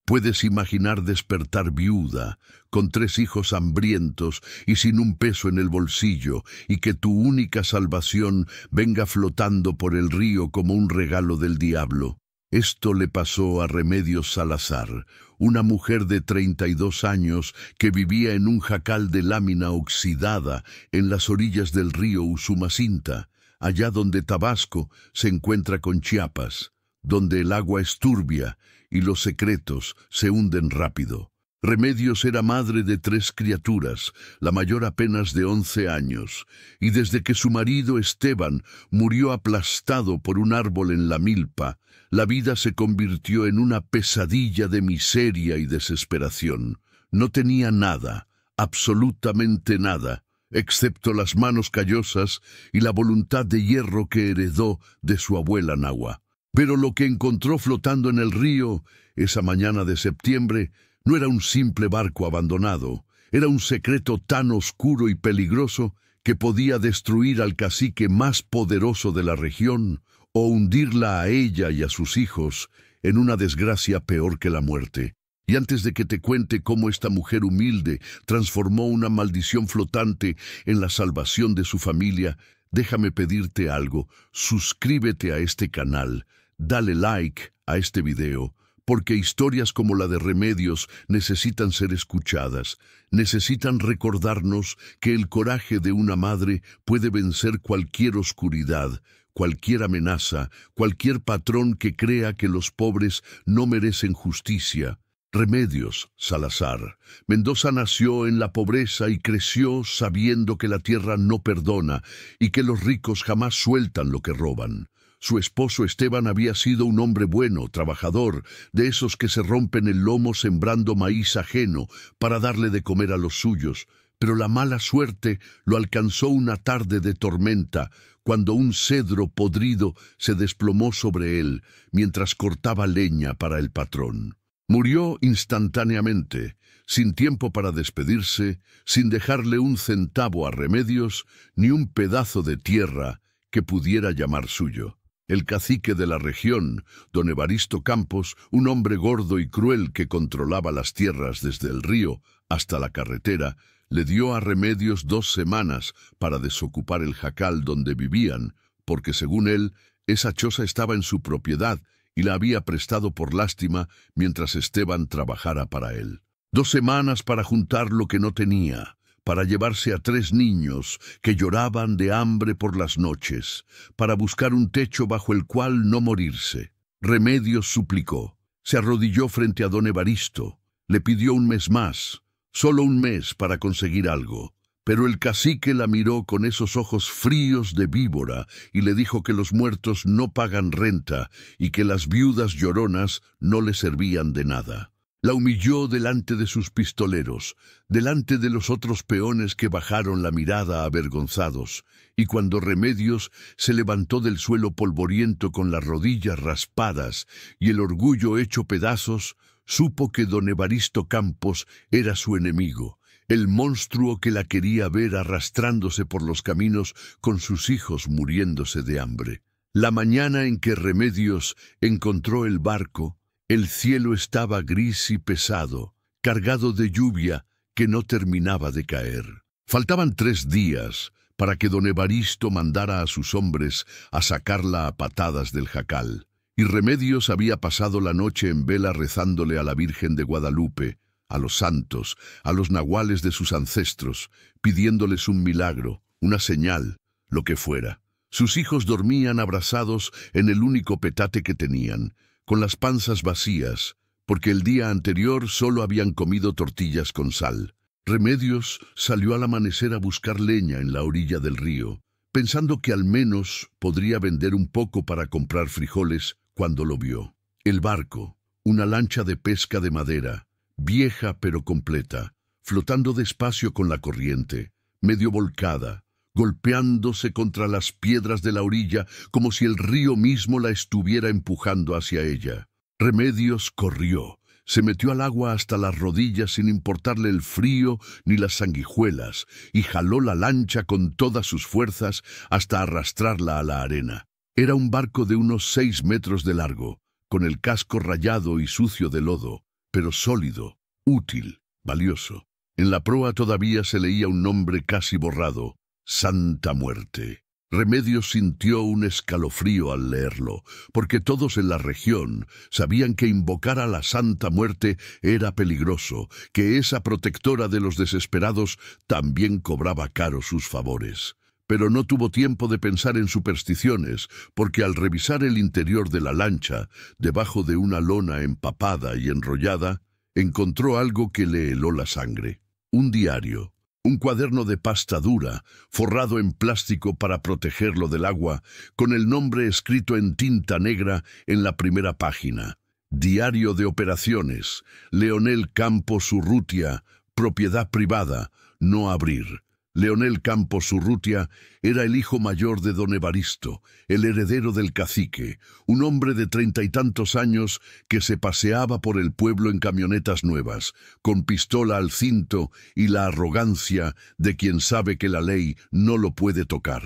Puedes imaginar despertar viuda, con 3 hijos hambrientos y sin un peso en el bolsillo, y que tu única salvación venga flotando por el río como un regalo del diablo. Esto le pasó a Remedios Salazar, una mujer de 32 años que vivía en un jacal de lámina oxidada en las orillas del río Usumacinta, allá donde Tabasco se encuentra con Chiapas, donde el agua es turbia y los secretos se hunden rápido. Remedios era madre de 3 criaturas, la mayor apenas de 11 años, y desde que su marido Esteban murió aplastado por un árbol en la milpa, la vida se convirtió en una pesadilla de miseria y desesperación. No tenía nada, absolutamente nada, excepto las manos callosas y la voluntad de hierro que heredó de su abuela Nahua. Pero lo que encontró flotando en el río esa mañana de septiembre no era un simple barco abandonado, era un secreto tan oscuro y peligroso que podía destruir al cacique más poderoso de la región o hundirla a ella y a sus hijos en una desgracia peor que la muerte. Y antes de que te cuente cómo esta mujer humilde transformó una maldición flotante en la salvación de su familia, déjame pedirte algo: suscríbete a este canal, dale like a este video, porque historias como la de Remedios necesitan ser escuchadas, necesitan recordarnos que el coraje de una madre puede vencer cualquier oscuridad, cualquier amenaza, cualquier patrón que crea que los pobres no merecen justicia. Remedios Salazar. Mendoza nació en la pobreza y creció sabiendo que la tierra no perdona y que los ricos jamás sueltan lo que roban. Su esposo Esteban había sido un hombre bueno, trabajador, de esos que se rompen el lomo sembrando maíz ajeno para darle de comer a los suyos, pero la mala suerte lo alcanzó una tarde de tormenta, cuando un cedro podrido se desplomó sobre él mientras cortaba leña para el patrón. Murió instantáneamente, sin tiempo para despedirse, sin dejarle un centavo a Remedios, ni un pedazo de tierra que pudiera llamar suyo. El cacique de la región, don Evaristo Campos, un hombre gordo y cruel que controlaba las tierras desde el río hasta la carretera, le dio a Remedios 2 semanas para desocupar el jacal donde vivían, porque según él, esa choza estaba en su propiedad y la había prestado por lástima mientras Esteban trabajara para él. 2 semanas para juntar lo que no tenía, para llevarse a 3 niños que lloraban de hambre por las noches, para buscar un techo bajo el cual no morirse. Remedios suplicó, se arrodilló frente a don Evaristo, le pidió un mes más, solo un mes para conseguir algo. Pero el cacique la miró con esos ojos fríos de víbora y le dijo que los muertos no pagan renta y que las viudas lloronas no le servían de nada. La humilló delante de sus pistoleros, delante de los otros peones que bajaron la mirada avergonzados, y cuando Remedios se levantó del suelo polvoriento con las rodillas raspadas y el orgullo hecho pedazos, supo que don Evaristo Campos era su enemigo, el monstruo que la quería ver arrastrándose por los caminos con sus hijos muriéndose de hambre. La mañana en que Remedios encontró el barco, el cielo estaba gris y pesado, cargado de lluvia que no terminaba de caer. Faltaban 3 días para que don Evaristo mandara a sus hombres a sacarla a patadas del jacal, y Remedios había pasado la noche en vela rezándole a la Virgen de Guadalupe, a los santos, a los nahuales de sus ancestros, pidiéndoles un milagro, una señal, lo que fuera. Sus hijos dormían abrazados en el único petate que tenían, con las panzas vacías, porque el día anterior solo habían comido tortillas con sal. Remedios salió al amanecer a buscar leña en la orilla del río, pensando que al menos podría vender un poco para comprar frijoles cuando lo vio. El barco, una lancha de pesca de madera, vieja pero completa, flotando despacio con la corriente, medio volcada, golpeándose contra las piedras de la orilla como si el río mismo la estuviera empujando hacia ella. Remedios corrió, se metió al agua hasta las rodillas sin importarle el frío ni las sanguijuelas, y jaló la lancha con todas sus fuerzas hasta arrastrarla a la arena. Era un barco de unos 6 metros de largo, con el casco rayado y sucio de lodo, pero sólido, útil, valioso. En la proa todavía se leía un nombre casi borrado: Santa Muerte. Remedios sintió un escalofrío al leerlo, porque todos en la región sabían que invocar a la Santa Muerte era peligroso, que esa protectora de los desesperados también cobraba caro sus favores. Pero no tuvo tiempo de pensar en supersticiones, porque al revisar el interior de la lancha, debajo de una lona empapada y enrollada, encontró algo que le heló la sangre: un diario. Un cuaderno de pasta dura, forrado en plástico para protegerlo del agua, con el nombre escrito en tinta negra en la primera página: Diario de Operaciones, Leonel Campos Urrutia, propiedad privada, no abrir. Leonel Campos Urrutia era el hijo mayor de don Evaristo, el heredero del cacique, un hombre de 30 y tantos años que se paseaba por el pueblo en camionetas nuevas, con pistola al cinto y la arrogancia de quien sabe que la ley no lo puede tocar.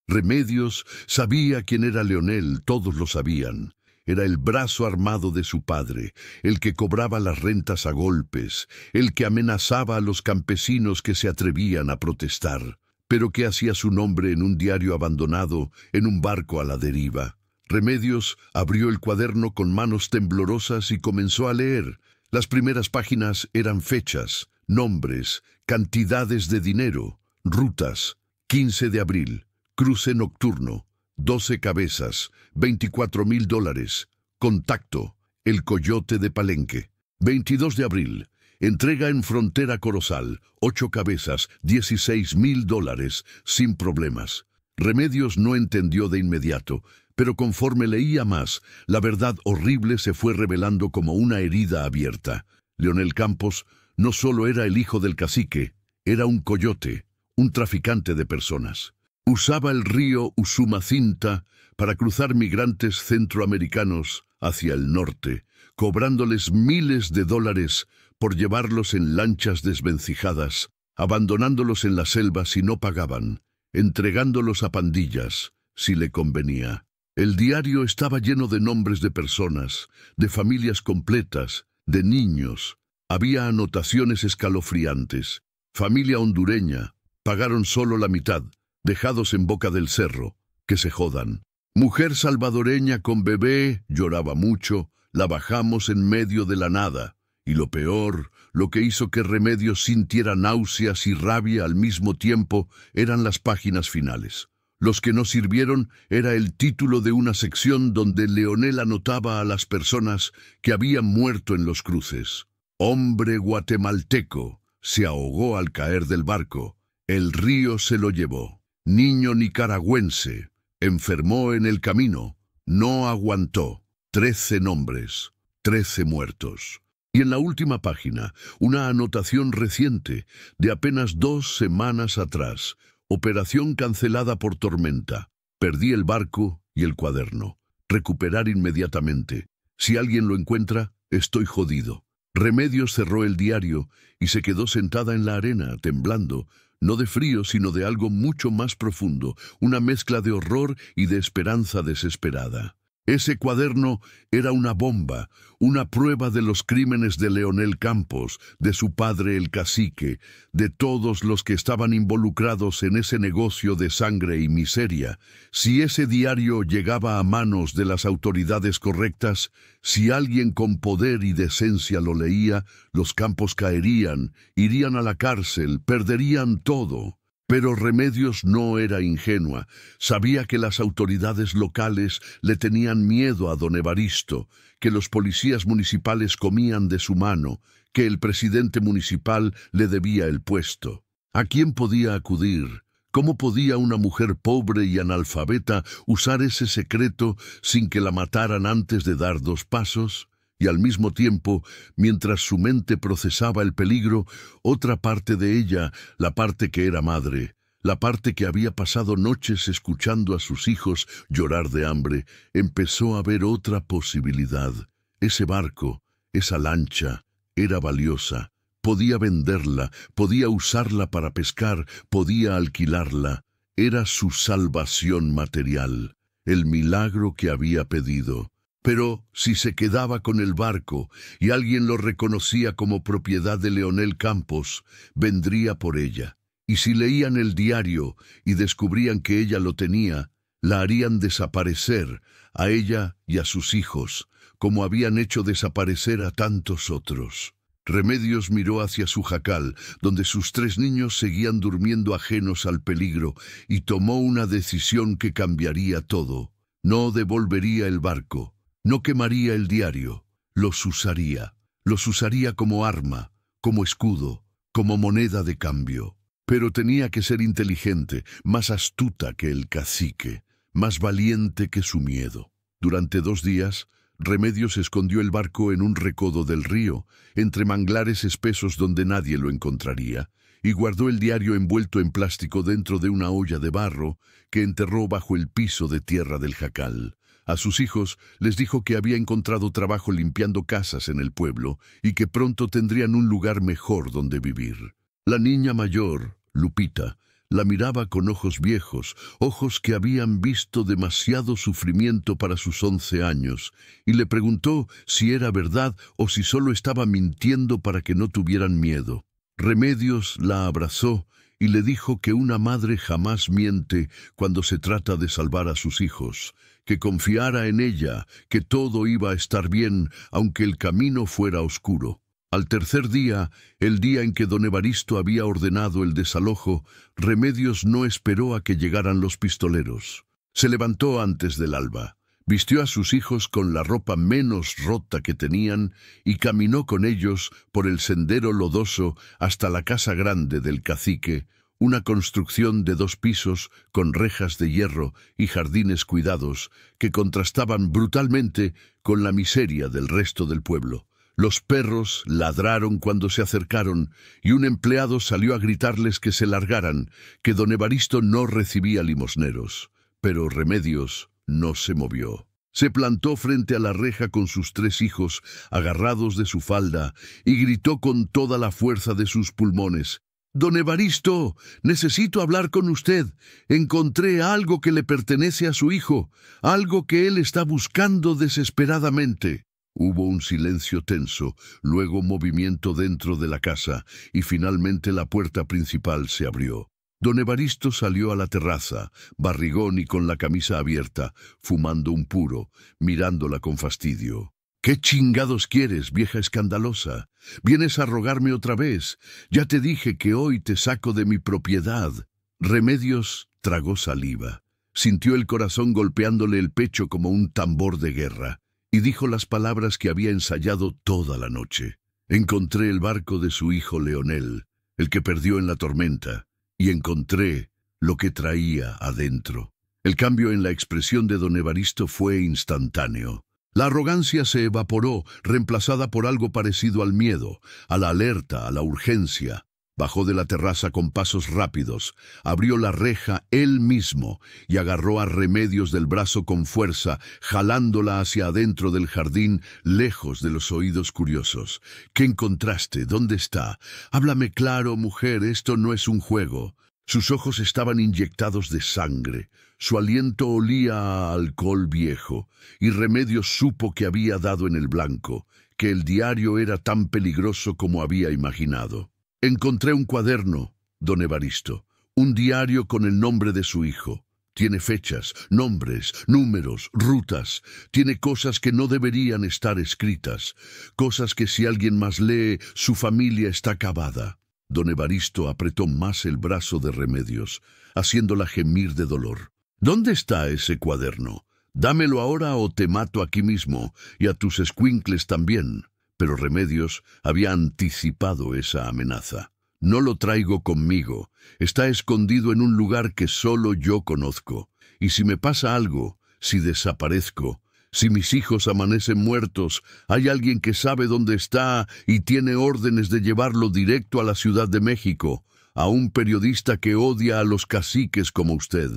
Remedios sabía quién era Leonel, todos lo sabían. Era el brazo armado de su padre, el que cobraba las rentas a golpes, el que amenazaba a los campesinos que se atrevían a protestar, pero que hacía su nombre en un diario abandonado, en un barco a la deriva. Remedios abrió el cuaderno con manos temblorosas y comenzó a leer. Las primeras páginas eran fechas, nombres, cantidades de dinero, rutas: 15 de abril, cruce nocturno, 12 cabezas, $24,000. Contacto: el Coyote de Palenque. 22 de abril, entrega en frontera Corozal, 8 cabezas, $16,000, sin problemas. Remedios no entendió de inmediato, pero conforme leía más, la verdad horrible se fue revelando como una herida abierta. Leonel Campos no solo era el hijo del cacique, era un coyote, un traficante de personas. Usaba el río Usumacinta para cruzar migrantes centroamericanos hacia el norte, cobrándoles miles de dólares por llevarlos en lanchas desvencijadas, abandonándolos en la selva si no pagaban, entregándolos a pandillas si le convenía. El diario estaba lleno de nombres de personas, de familias completas, de niños. Había anotaciones escalofriantes. Familia hondureña, pagaron solo la mitad, dejados en boca del cerro, que se jodan. Mujer salvadoreña con bebé, lloraba mucho, la bajamos en medio de la nada. Y lo peor, lo que hizo que Remedios sintiera náuseas y rabia al mismo tiempo, eran las páginas finales. Los que no sirvieron era el título de una sección donde Leonel anotaba a las personas que habían muerto en los cruces. Hombre guatemalteco, se ahogó al caer del barco, el río se lo llevó. Niño nicaragüense, enfermó en el camino, no aguantó. 13 nombres, 13 muertos. Y en la última página, una anotación reciente, de apenas 2 semanas atrás: operación cancelada por tormenta. Perdí el barco y el cuaderno. Recuperar inmediatamente. Si alguien lo encuentra, estoy jodido. Remedios cerró el diario y se quedó sentada en la arena, temblando, no de frío, sino de algo mucho más profundo, una mezcla de horror y de esperanza desesperada. Ese cuaderno era una bomba, una prueba de los crímenes de Leonel Campos, de su padre el cacique, de todos los que estaban involucrados en ese negocio de sangre y miseria. Si ese diario llegaba a manos de las autoridades correctas, si alguien con poder y decencia lo leía, los Campos caerían, irían a la cárcel, perderían todo. Pero Remedios no era ingenua. Sabía que las autoridades locales le tenían miedo a don Evaristo, que los policías municipales comían de su mano, que el presidente municipal le debía el puesto. ¿A quién podía acudir? ¿Cómo podía una mujer pobre y analfabeta usar ese secreto sin que la mataran antes de dar 2 pasos? Y al mismo tiempo, mientras su mente procesaba el peligro, otra parte de ella, la parte que era madre, la parte que había pasado noches escuchando a sus hijos llorar de hambre, empezó a ver otra posibilidad. Ese barco, esa lancha, era valiosa. Podía venderla, podía usarla para pescar, podía alquilarla. Era su salvación material, el milagro que había pedido. Pero si se quedaba con el barco y alguien lo reconocía como propiedad de Leonel Campos, vendría por ella. Y si leían el diario y descubrían que ella lo tenía, la harían desaparecer, a ella y a sus hijos, como habían hecho desaparecer a tantos otros. Remedios miró hacia su jacal, donde sus 3 niños seguían durmiendo ajenos al peligro, y tomó una decisión que cambiaría todo. No devolvería el barco. No quemaría el diario, los usaría como arma, como escudo, como moneda de cambio. Pero tenía que ser inteligente, más astuta que el cacique, más valiente que su miedo. Durante 2 días, Remedios escondió el barco en un recodo del río, entre manglares espesos donde nadie lo encontraría, y guardó el diario envuelto en plástico dentro de una olla de barro que enterró bajo el piso de tierra del jacal. A sus hijos les dijo que había encontrado trabajo limpiando casas en el pueblo y que pronto tendrían un lugar mejor donde vivir. La niña mayor, Lupita, la miraba con ojos viejos, ojos que habían visto demasiado sufrimiento para sus 11 años, y le preguntó si era verdad o si solo estaba mintiendo para que no tuvieran miedo. Remedios la abrazó y le dijo que una madre jamás miente cuando se trata de salvar a sus hijos, que confiara en ella, que todo iba a estar bien, aunque el camino fuera oscuro. Al tercer día, el día en que don Evaristo había ordenado el desalojo, Remedios no esperó a que llegaran los pistoleros. Se levantó antes del alba, vistió a sus hijos con la ropa menos rota que tenían y caminó con ellos por el sendero lodoso hasta la casa grande del cacique, una construcción de 2 pisos con rejas de hierro y jardines cuidados que contrastaban brutalmente con la miseria del resto del pueblo. Los perros ladraron cuando se acercaron y un empleado salió a gritarles que se largaran, que don Evaristo no recibía limosneros. Pero Remedios no se movió. Se plantó frente a la reja con sus 3 hijos agarrados de su falda y gritó con toda la fuerza de sus pulmones: «Don Evaristo, necesito hablar con usted. Encontré algo que le pertenece a su hijo, algo que él está buscando desesperadamente». Hubo un silencio tenso, luego movimiento dentro de la casa, y finalmente la puerta principal se abrió. Don Evaristo salió a la terraza, barrigón y con la camisa abierta, fumando un puro, mirándola con fastidio. «¿Qué chingados quieres, vieja escandalosa? ¿Vienes a rogarme otra vez? Ya te dije que hoy te saco de mi propiedad». Remedios tragó saliva. Sintió el corazón golpeándole el pecho como un tambor de guerra, y dijo las palabras que había ensayado toda la noche. «Encontré el barco de su hijo Leonel, el que perdió en la tormenta, y encontré lo que traía adentro». El cambio en la expresión de don Evaristo fue instantáneo. La arrogancia se evaporó, reemplazada por algo parecido al miedo, a la alerta, a la urgencia. Bajó de la terraza con pasos rápidos, abrió la reja él mismo y agarró a Remedios del brazo con fuerza, jalándola hacia adentro del jardín, lejos de los oídos curiosos. «¿Qué encontraste? ¿Dónde está? Háblame claro, mujer, esto no es un juego». Sus ojos estaban inyectados de sangre, su aliento olía a alcohol viejo, y Remedios supo que había dado en el blanco, que el diario era tan peligroso como había imaginado. «Encontré un cuaderno, don Evaristo, un diario con el nombre de su hijo. Tiene fechas, nombres, números, rutas. Tiene cosas que no deberían estar escritas, cosas que si alguien más lee, su familia está acabada». Don Evaristo apretó más el brazo de Remedios, haciéndola gemir de dolor. «¿Dónde está ese cuaderno? Dámelo ahora o te mato aquí mismo, y a tus escuincles también». Pero Remedios había anticipado esa amenaza. «No lo traigo conmigo. Está escondido en un lugar que solo yo conozco. Y si me pasa algo, si desaparezco, si mis hijos amanecen muertos, hay alguien que sabe dónde está y tiene órdenes de llevarlo directo a la Ciudad de México, a un periodista que odia a los caciques como usted».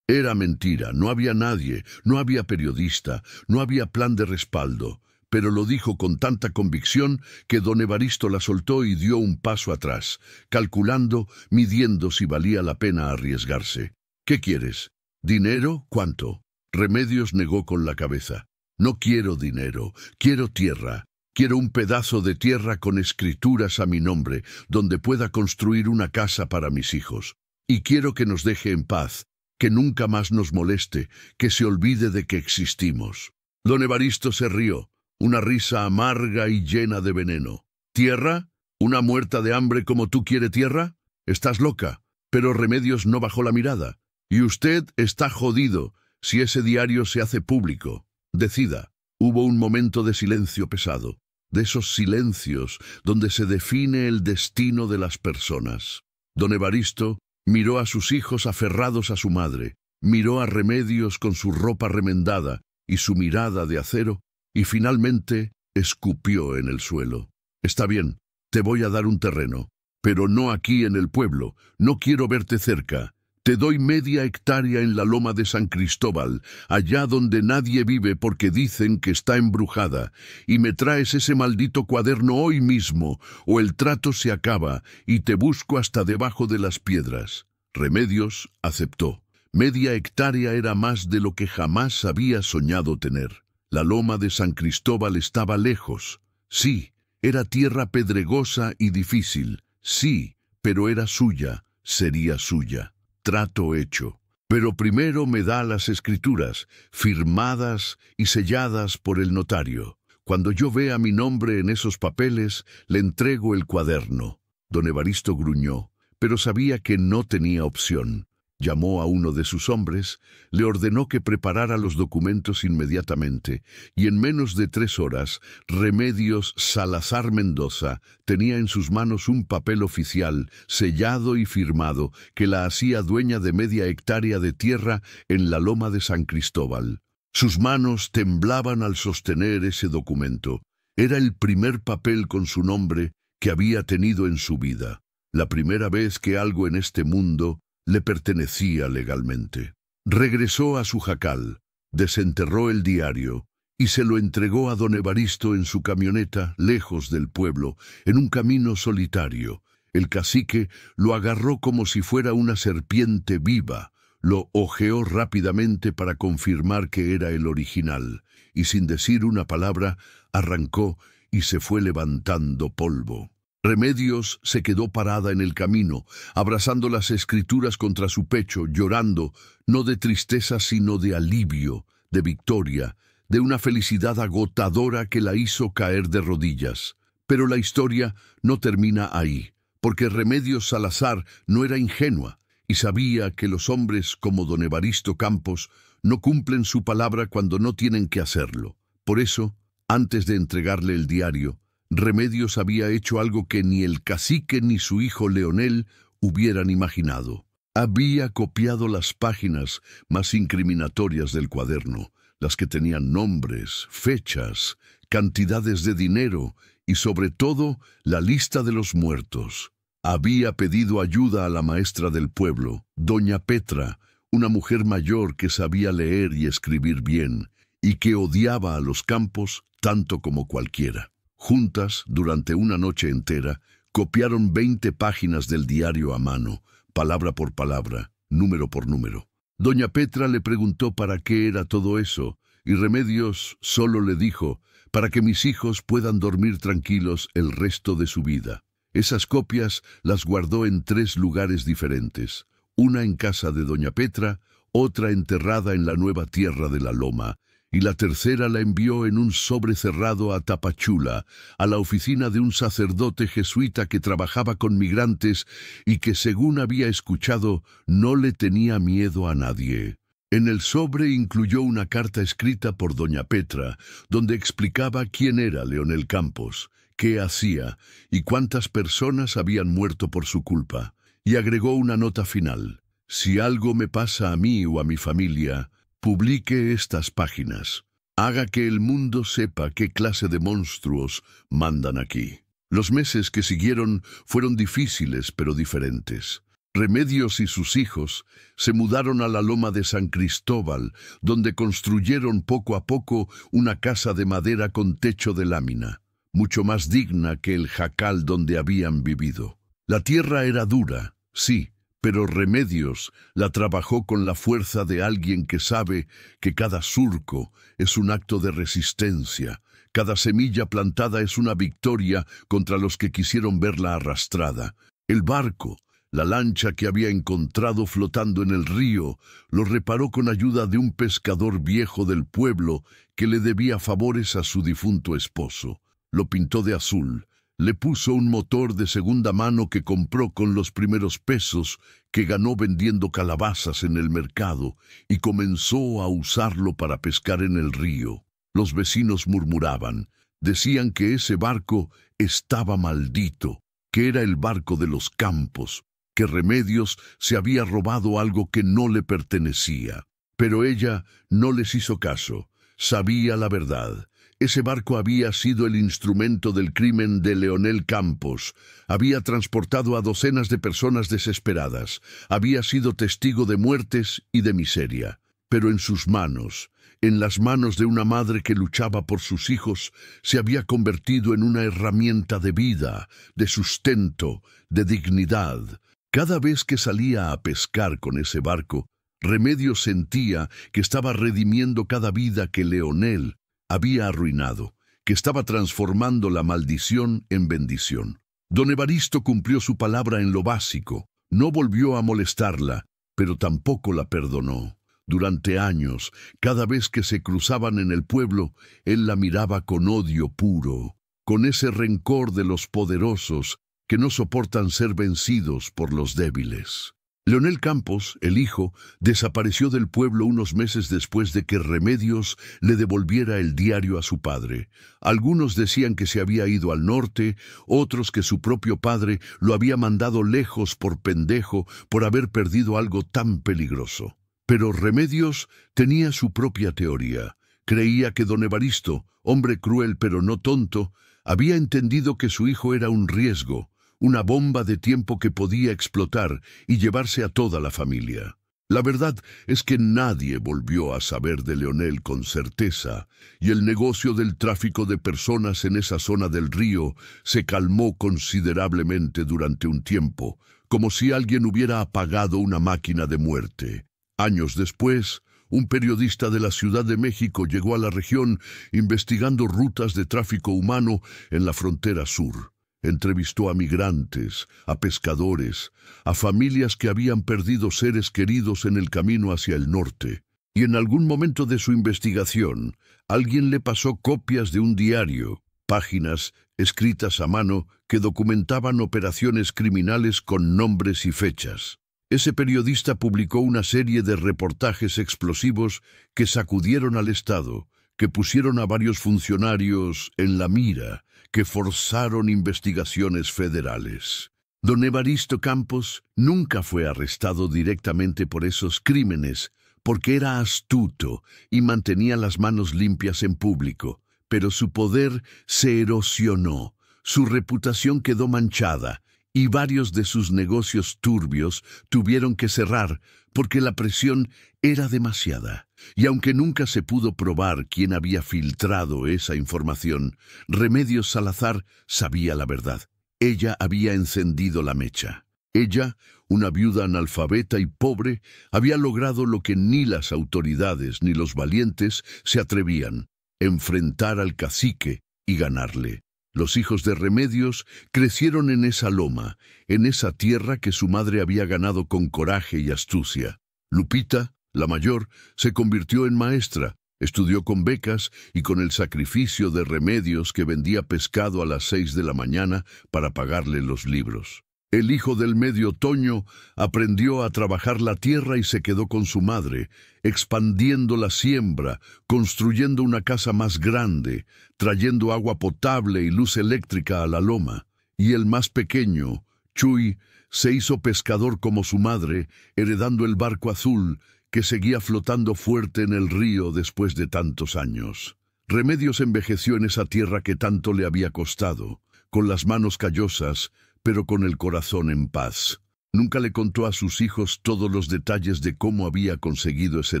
Era mentira, no había nadie, no había periodista, no había plan de respaldo. Pero lo dijo con tanta convicción que don Evaristo la soltó y dio un paso atrás, calculando, midiendo si valía la pena arriesgarse. «¿Qué quieres? ¿Dinero? ¿Cuánto?» Remedios negó con la cabeza. No quiero dinero, quiero tierra. Quiero un pedazo de tierra con escrituras a mi nombre, donde pueda construir una casa para mis hijos. Y quiero que nos deje en paz, que nunca más nos moleste, que se olvide de que existimos. Don Evaristo se rió, una risa amarga y llena de veneno. ¿Tierra? ¿Una muerta de hambre como tú quiere tierra? Estás loca. Pero Remedios no bajó la mirada. Y usted está jodido si ese diario se hace público. Decida. Hubo un momento de silencio pesado, de esos silencios donde se define el destino de las personas. Don Evaristo miró a sus hijos aferrados a su madre, miró a Remedios con su ropa remendada y su mirada de acero, y finalmente escupió en el suelo. Está bien, te voy a dar un terreno, pero no aquí en el pueblo, no quiero verte cerca. Te doy media hectárea en la loma de San Cristóbal, allá donde nadie vive porque dicen que está embrujada, y me traes ese maldito cuaderno hoy mismo, o el trato se acaba, y te busco hasta debajo de las piedras. Remedios aceptó. Media hectárea era más de lo que jamás había soñado tener. La loma de San Cristóbal estaba lejos. Sí, era tierra pedregosa y difícil. Sí, pero era suya, sería suya. Trato hecho. Pero primero me da las escrituras, firmadas y selladas por el notario. Cuando yo vea mi nombre en esos papeles, le entrego el cuaderno. Don Evaristo gruñó, pero sabía que no tenía opción. Llamó a uno de sus hombres, le ordenó que preparara los documentos inmediatamente, y en menos de 3 horas, Remedios Salazar Mendoza tenía en sus manos un papel oficial, sellado y firmado, que la hacía dueña de media hectárea de tierra en la loma de San Cristóbal. Sus manos temblaban al sostener ese documento. Era el primer papel con su nombre que había tenido en su vida, la primera vez que algo en este mundo le pertenecía legalmente. Regresó a su jacal, desenterró el diario y se lo entregó a don Evaristo en su camioneta, lejos del pueblo, en un camino solitario. El cacique lo agarró como si fuera una serpiente viva, lo hojeó rápidamente para confirmar que era el original, y sin decir una palabra, arrancó y se fue levantando polvo. Remedios se quedó parada en el camino, abrazando las escrituras contra su pecho, llorando, no de tristeza sino de alivio, de victoria, de una felicidad agotadora que la hizo caer de rodillas. Pero la historia no termina ahí, porque Remedios Salazar no era ingenua y sabía que los hombres como don Evaristo Campos no cumplen su palabra cuando no tienen que hacerlo. Por eso, antes de entregarle el diario, Remedios había hecho algo que ni el cacique ni su hijo Leonel hubieran imaginado. Había copiado las páginas más incriminatorias del cuaderno, las que tenían nombres, fechas, cantidades de dinero y sobre todo la lista de los muertos. Había pedido ayuda a la maestra del pueblo, doña Petra, una mujer mayor que sabía leer y escribir bien y que odiaba a los Campos tanto como cualquiera. Juntas, durante una noche entera, copiaron 20 páginas del diario a mano, palabra por palabra, número por número. Doña Petra le preguntó para qué era todo eso, y Remedios solo le dijo, para que mis hijos puedan dormir tranquilos el resto de su vida. Esas copias las guardó en 3 lugares diferentes, una en casa de doña Petra, otra enterrada en la nueva tierra de la loma, y la tercera la envió en un sobre cerrado a Tapachula, a la oficina de un sacerdote jesuita que trabajaba con migrantes y que, según había escuchado, no le tenía miedo a nadie. En el sobre incluyó una carta escrita por doña Petra, donde explicaba quién era Leonel Campos, qué hacía y cuántas personas habían muerto por su culpa, y agregó una nota final. Si algo me pasa a mí o a mi familia, publique estas páginas. Haga que el mundo sepa qué clase de monstruos mandan aquí. Los meses que siguieron fueron difíciles pero diferentes. Remedios y sus hijos se mudaron a la loma de San Cristóbal, donde construyeron poco a poco una casa de madera con techo de lámina, mucho más digna que el jacal donde habían vivido. La tierra era dura, sí, pero Remedios la trabajó con la fuerza de alguien que sabe que cada surco es un acto de resistencia, cada semilla plantada es una victoria contra los que quisieron verla arrastrada. El barco, la lancha que había encontrado flotando en el río, lo reparó con ayuda de un pescador viejo del pueblo que le debía favores a su difunto esposo. Lo pintó de azul, le puso un motor de segunda mano que compró con los primeros pesos que ganó vendiendo calabazas en el mercado y comenzó a usarlo para pescar en el río. Los vecinos murmuraban, decían que ese barco estaba maldito, que era el barco de los Campos, que Remedios se había robado algo que no le pertenecía. Pero ella no les hizo caso, sabía la verdad. Ese barco había sido el instrumento del crimen de Leonel Campos, había transportado a docenas de personas desesperadas, había sido testigo de muertes y de miseria. Pero en sus manos, en las manos de una madre que luchaba por sus hijos, se había convertido en una herramienta de vida, de sustento, de dignidad. Cada vez que salía a pescar con ese barco, Remedios sentía que estaba redimiendo cada vida que Leonel había arruinado, que estaba transformando la maldición en bendición. Don Evaristo cumplió su palabra en lo básico, no volvió a molestarla, pero tampoco la perdonó. Durante años, cada vez que se cruzaban en el pueblo, él la miraba con odio puro, con ese rencor de los poderosos que no soportan ser vencidos por los débiles. Leonel Campos, el hijo, desapareció del pueblo unos meses después de que Remedios le devolviera el diario a su padre. Algunos decían que se había ido al norte, otros que su propio padre lo había mandado lejos por pendejo por haber perdido algo tan peligroso. Pero Remedios tenía su propia teoría. Creía que don Evaristo, hombre cruel pero no tonto, había entendido que su hijo era un riesgo, una bomba de tiempo que podía explotar y llevarse a toda la familia. La verdad es que nadie volvió a saber de Leonel con certeza, y el negocio del tráfico de personas en esa zona del río se calmó considerablemente durante un tiempo, como si alguien hubiera apagado una máquina de muerte. Años después, un periodista de la Ciudad de México llegó a la región investigando rutas de tráfico humano en la frontera sur. Entrevistó a migrantes, a pescadores, a familias que habían perdido seres queridos en el camino hacia el norte. Y en algún momento de su investigación, alguien le pasó copias de un diario, páginas escritas a mano que documentaban operaciones criminales con nombres y fechas. Ese periodista publicó una serie de reportajes explosivos que sacudieron al Estado, que pusieron a varios funcionarios en la mira, que forzaron investigaciones federales. Don Evaristo Campos nunca fue arrestado directamente por esos crímenes, porque era astuto y mantenía las manos limpias en público, pero su poder se erosionó, su reputación quedó manchada, y varios de sus negocios turbios tuvieron que cerrar porque la presión era demasiada. Y aunque nunca se pudo probar quién había filtrado esa información, Remedios Salazar sabía la verdad. Ella había encendido la mecha. Ella, una viuda analfabeta y pobre, había logrado lo que ni las autoridades ni los valientes se atrevían: enfrentar al cacique y ganarle. Los hijos de Remedios crecieron en esa loma, en esa tierra que su madre había ganado con coraje y astucia. Lupita, la mayor, se convirtió en maestra, estudió con becas y con el sacrificio de Remedios, que vendía pescado a las 6 de la mañana para pagarle los libros. El hijo del medio, Toño, aprendió a trabajar la tierra y se quedó con su madre, expandiendo la siembra, construyendo una casa más grande, trayendo agua potable y luz eléctrica a la loma. Y el más pequeño, Chuy, se hizo pescador como su madre, heredando el barco azul que seguía flotando fuerte en el río después de tantos años. Remedios envejeció en esa tierra que tanto le había costado, con las manos callosas, pero con el corazón en paz. Nunca le contó a sus hijos todos los detalles de cómo había conseguido ese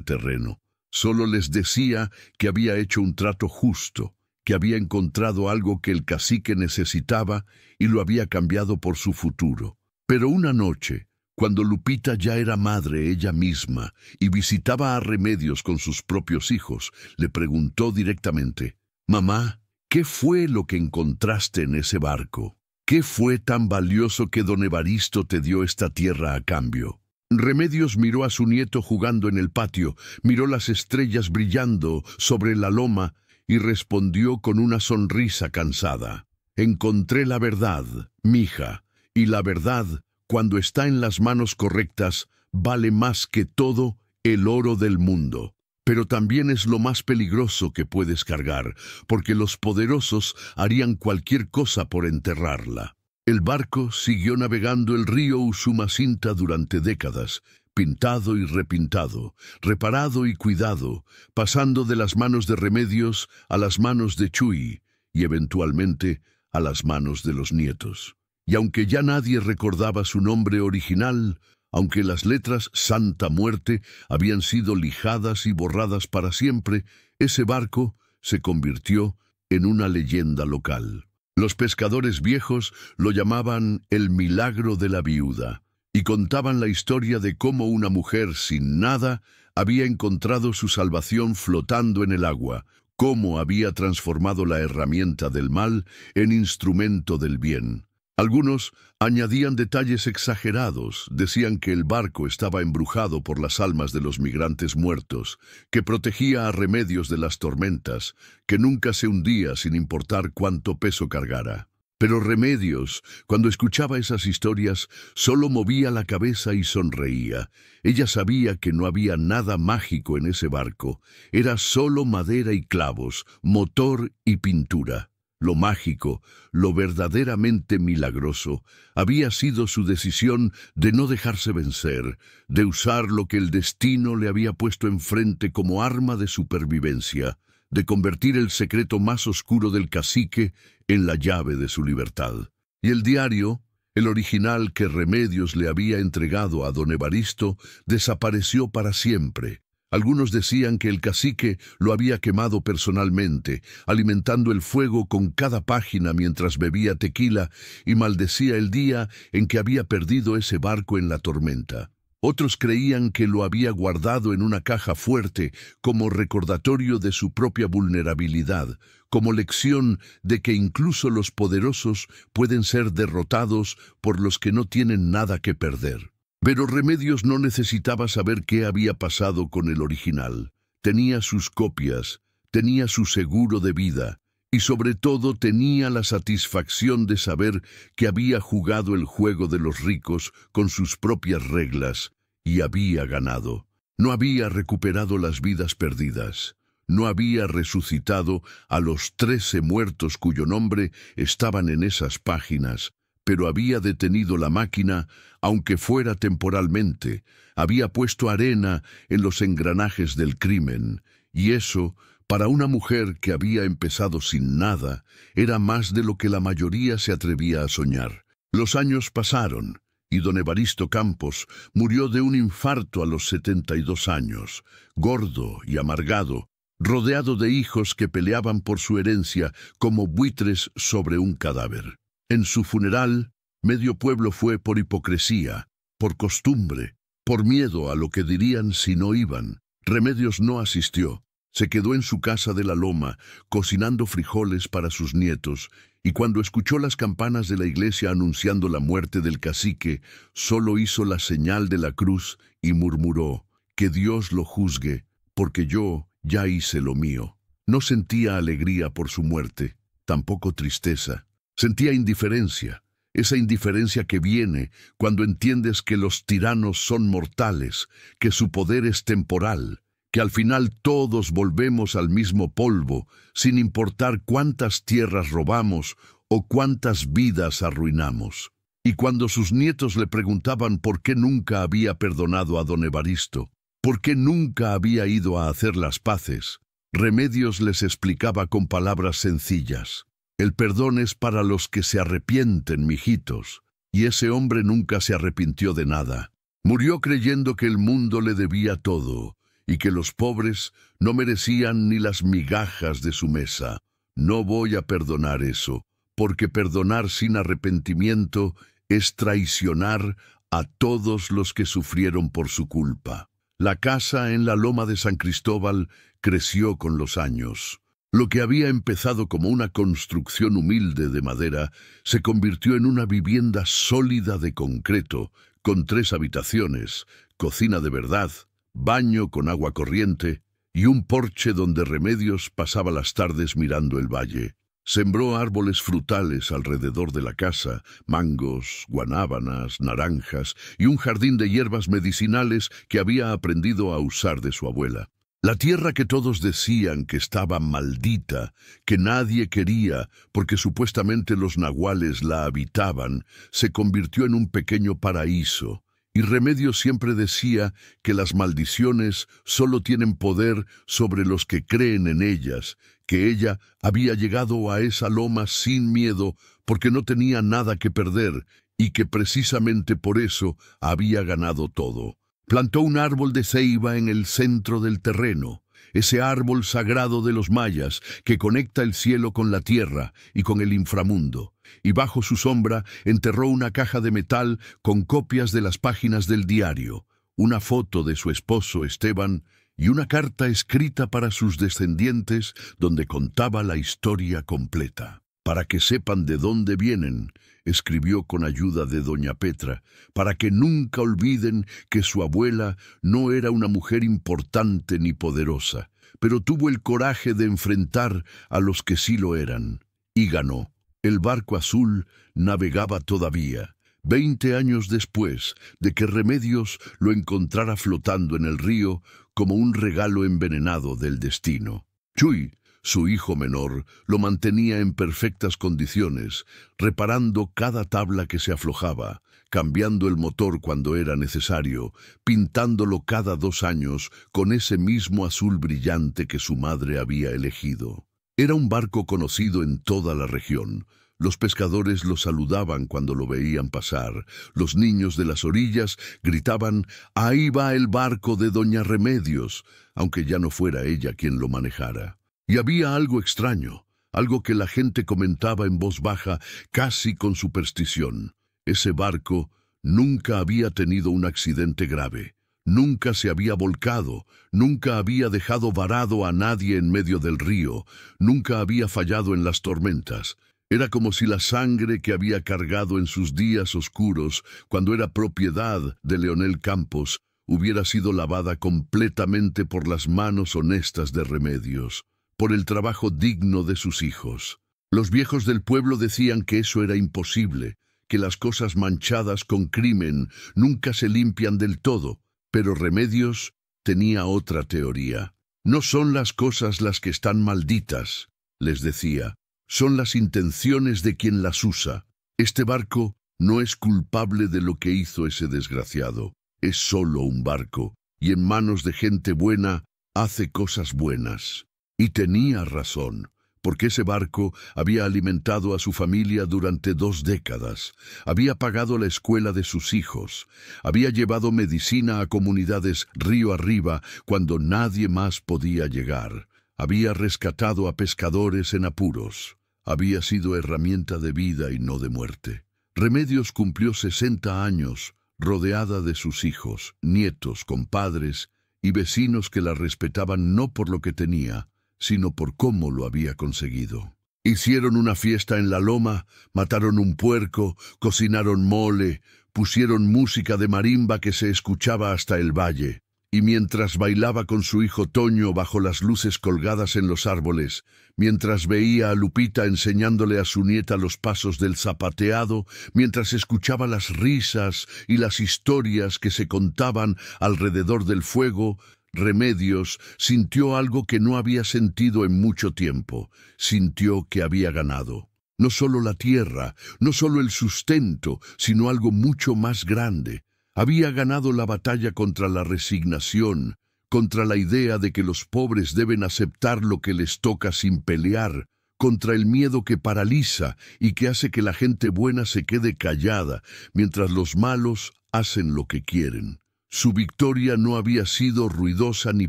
terreno. Solo les decía que había hecho un trato justo, que había encontrado algo que el cacique necesitaba y lo había cambiado por su futuro. Pero una noche, Cuando Lupita ya era madre ella misma y visitaba a Remedios con sus propios hijos, le preguntó directamente: «Mamá, ¿qué fue lo que encontraste en ese barco? ¿Qué fue tan valioso que don Evaristo te dio esta tierra a cambio?» Remedios miró a su nieto jugando en el patio, miró las estrellas brillando sobre la loma y respondió con una sonrisa cansada: «Encontré la verdad, mija, y la verdad, cuando está en las manos correctas, vale más que todo el oro del mundo. Pero también es lo más peligroso que puedes cargar, porque los poderosos harían cualquier cosa por enterrarla». El barco siguió navegando el río Usumacinta durante décadas, pintado y repintado, reparado y cuidado, pasando de las manos de Remedios a las manos de Chuy y eventualmente a las manos de los nietos. Y aunque ya nadie recordaba su nombre original, aunque las letras Santa Muerte habían sido lijadas y borradas para siempre, ese barco se convirtió en una leyenda local. Los pescadores viejos lo llamaban el milagro de la viuda, y contaban la historia de cómo una mujer sin nada había encontrado su salvación flotando en el agua, cómo había transformado la herramienta del mal en instrumento del bien. Algunos añadían detalles exagerados, decían que el barco estaba embrujado por las almas de los migrantes muertos, que protegía a Remedios de las tormentas, que nunca se hundía sin importar cuánto peso cargara. Pero Remedios, cuando escuchaba esas historias, solo movía la cabeza y sonreía. Ella sabía que no había nada mágico en ese barco, era solo madera y clavos, motor y pintura. Lo mágico, lo verdaderamente milagroso, había sido su decisión de no dejarse vencer, de usar lo que el destino le había puesto enfrente como arma de supervivencia, de convertir el secreto más oscuro del cacique en la llave de su libertad. Y el diario, el original que Remedios le había entregado a don Evaristo, desapareció para siempre. Algunos decían que el cacique lo había quemado personalmente, alimentando el fuego con cada página mientras bebía tequila, y maldecía el día en que había perdido ese barco en la tormenta. Otros creían que lo había guardado en una caja fuerte como recordatorio de su propia vulnerabilidad, como lección de que incluso los poderosos pueden ser derrotados por los que no tienen nada que perder. Pero Remedios no necesitaba saber qué había pasado con el original. Tenía sus copias, tenía su seguro de vida y sobre todo tenía la satisfacción de saber que había jugado el juego de los ricos con sus propias reglas y había ganado. No había recuperado las vidas perdidas. No había resucitado a los 13 muertos cuyo nombre estaban en esas páginas, pero había detenido la máquina, aunque fuera temporalmente, había puesto arena en los engranajes del crimen, y eso, para una mujer que había empezado sin nada, era más de lo que la mayoría se atrevía a soñar. Los años pasaron, y don Evaristo Campos murió de un infarto a los 72 años, gordo y amargado, rodeado de hijos que peleaban por su herencia como buitres sobre un cadáver. En su funeral, medio pueblo fue por hipocresía, por costumbre, por miedo a lo que dirían si no iban. Remedios no asistió. Se quedó en su casa de la Loma, cocinando frijoles para sus nietos, y cuando escuchó las campanas de la iglesia anunciando la muerte del cacique, solo hizo la señal de la cruz y murmuró: «Que Dios lo juzgue, porque yo ya hice lo mío». No sentía alegría por su muerte, tampoco tristeza. Sentía indiferencia, esa indiferencia que viene cuando entiendes que los tiranos son mortales, que su poder es temporal, que al final todos volvemos al mismo polvo, sin importar cuántas tierras robamos o cuántas vidas arruinamos. Y cuando sus nietos le preguntaban por qué nunca había perdonado a don Evaristo, por qué nunca había ido a hacer las paces, Remedios les explicaba con palabras sencillas: «El perdón es para los que se arrepienten, mijitos». Y ese hombre nunca se arrepintió de nada. Murió creyendo que el mundo le debía todo, y que los pobres no merecían ni las migajas de su mesa. No voy a perdonar eso, porque perdonar sin arrepentimiento es traicionar a todos los que sufrieron por su culpa. La casa en la loma de San Cristóbal creció con los años. Lo que había empezado como una construcción humilde de madera se convirtió en una vivienda sólida de concreto, con 3 habitaciones, cocina de verdad, baño con agua corriente y un porche donde Remedios pasaba las tardes mirando el valle. Sembró árboles frutales alrededor de la casa, mangos, guanábanas, naranjas y un jardín de hierbas medicinales que había aprendido a usar de su abuela. La tierra que todos decían que estaba maldita, que nadie quería porque supuestamente los nahuales la habitaban, se convirtió en un pequeño paraíso. Y Remedios siempre decía que las maldiciones solo tienen poder sobre los que creen en ellas, que ella había llegado a esa loma sin miedo porque no tenía nada que perder y que precisamente por eso había ganado todo. Plantó un árbol de ceiba en el centro del terreno, ese árbol sagrado de los mayas que conecta el cielo con la tierra y con el inframundo, y bajo su sombra enterró una caja de metal con copias de las páginas del diario, una foto de su esposo Esteban y una carta escrita para sus descendientes donde contaba la historia completa. Para que sepan de dónde vienen, escribió con ayuda de doña Petra, para que nunca olviden que su abuela no era una mujer importante ni poderosa, pero tuvo el coraje de enfrentar a los que sí lo eran, y ganó. El barco azul navegaba todavía, 20 años después de que Remedios lo encontrara flotando en el río como un regalo envenenado del destino. Chuy, su hijo menor, lo mantenía en perfectas condiciones, reparando cada tabla que se aflojaba, cambiando el motor cuando era necesario, pintándolo cada 2 años con ese mismo azul brillante que su madre había elegido. Era un barco conocido en toda la región. Los pescadores lo saludaban cuando lo veían pasar. Los niños de las orillas gritaban: «¡Ahí va el barco de Doña Remedios», aunque ya no fuera ella quien lo manejara. Y había algo extraño, algo que la gente comentaba en voz baja, casi con superstición. Ese barco nunca había tenido un accidente grave, nunca se había volcado, nunca había dejado varado a nadie en medio del río, nunca había fallado en las tormentas. Era como si la sangre que había cargado en sus días oscuros, cuando era propiedad de Leonel Campos, hubiera sido lavada completamente por las manos honestas de Remedios, por el trabajo digno de sus hijos. Los viejos del pueblo decían que eso era imposible, que las cosas manchadas con crimen nunca se limpian del todo, pero Remedios tenía otra teoría. «No son las cosas las que están malditas», les decía, «son las intenciones de quien las usa. Este barco no es culpable de lo que hizo ese desgraciado. Es solo un barco, y en manos de gente buena hace cosas buenas». Y tenía razón, porque ese barco había alimentado a su familia durante 2 décadas, había pagado la escuela de sus hijos, había llevado medicina a comunidades río arriba cuando nadie más podía llegar, había rescatado a pescadores en apuros, había sido herramienta de vida y no de muerte. Remedios cumplió 60 años, rodeada de sus hijos, nietos, compadres y vecinos que la respetaban no por lo que tenía, sino por cómo lo había conseguido. Hicieron una fiesta en la loma, mataron un puerco, cocinaron mole, pusieron música de marimba que se escuchaba hasta el valle, y mientras bailaba con su hijo Toño bajo las luces colgadas en los árboles, mientras veía a Lupita enseñándole a su nieta los pasos del zapateado, mientras escuchaba las risas y las historias que se contaban alrededor del fuego, Remedios sintió algo que no había sentido en mucho tiempo. Sintió que había ganado. No solo la tierra, no solo el sustento, sino algo mucho más grande. Había ganado la batalla contra la resignación, contra la idea de que los pobres deben aceptar lo que les toca sin pelear, contra el miedo que paraliza y que hace que la gente buena se quede callada, mientras los malos hacen lo que quieren. Su victoria no había sido ruidosa ni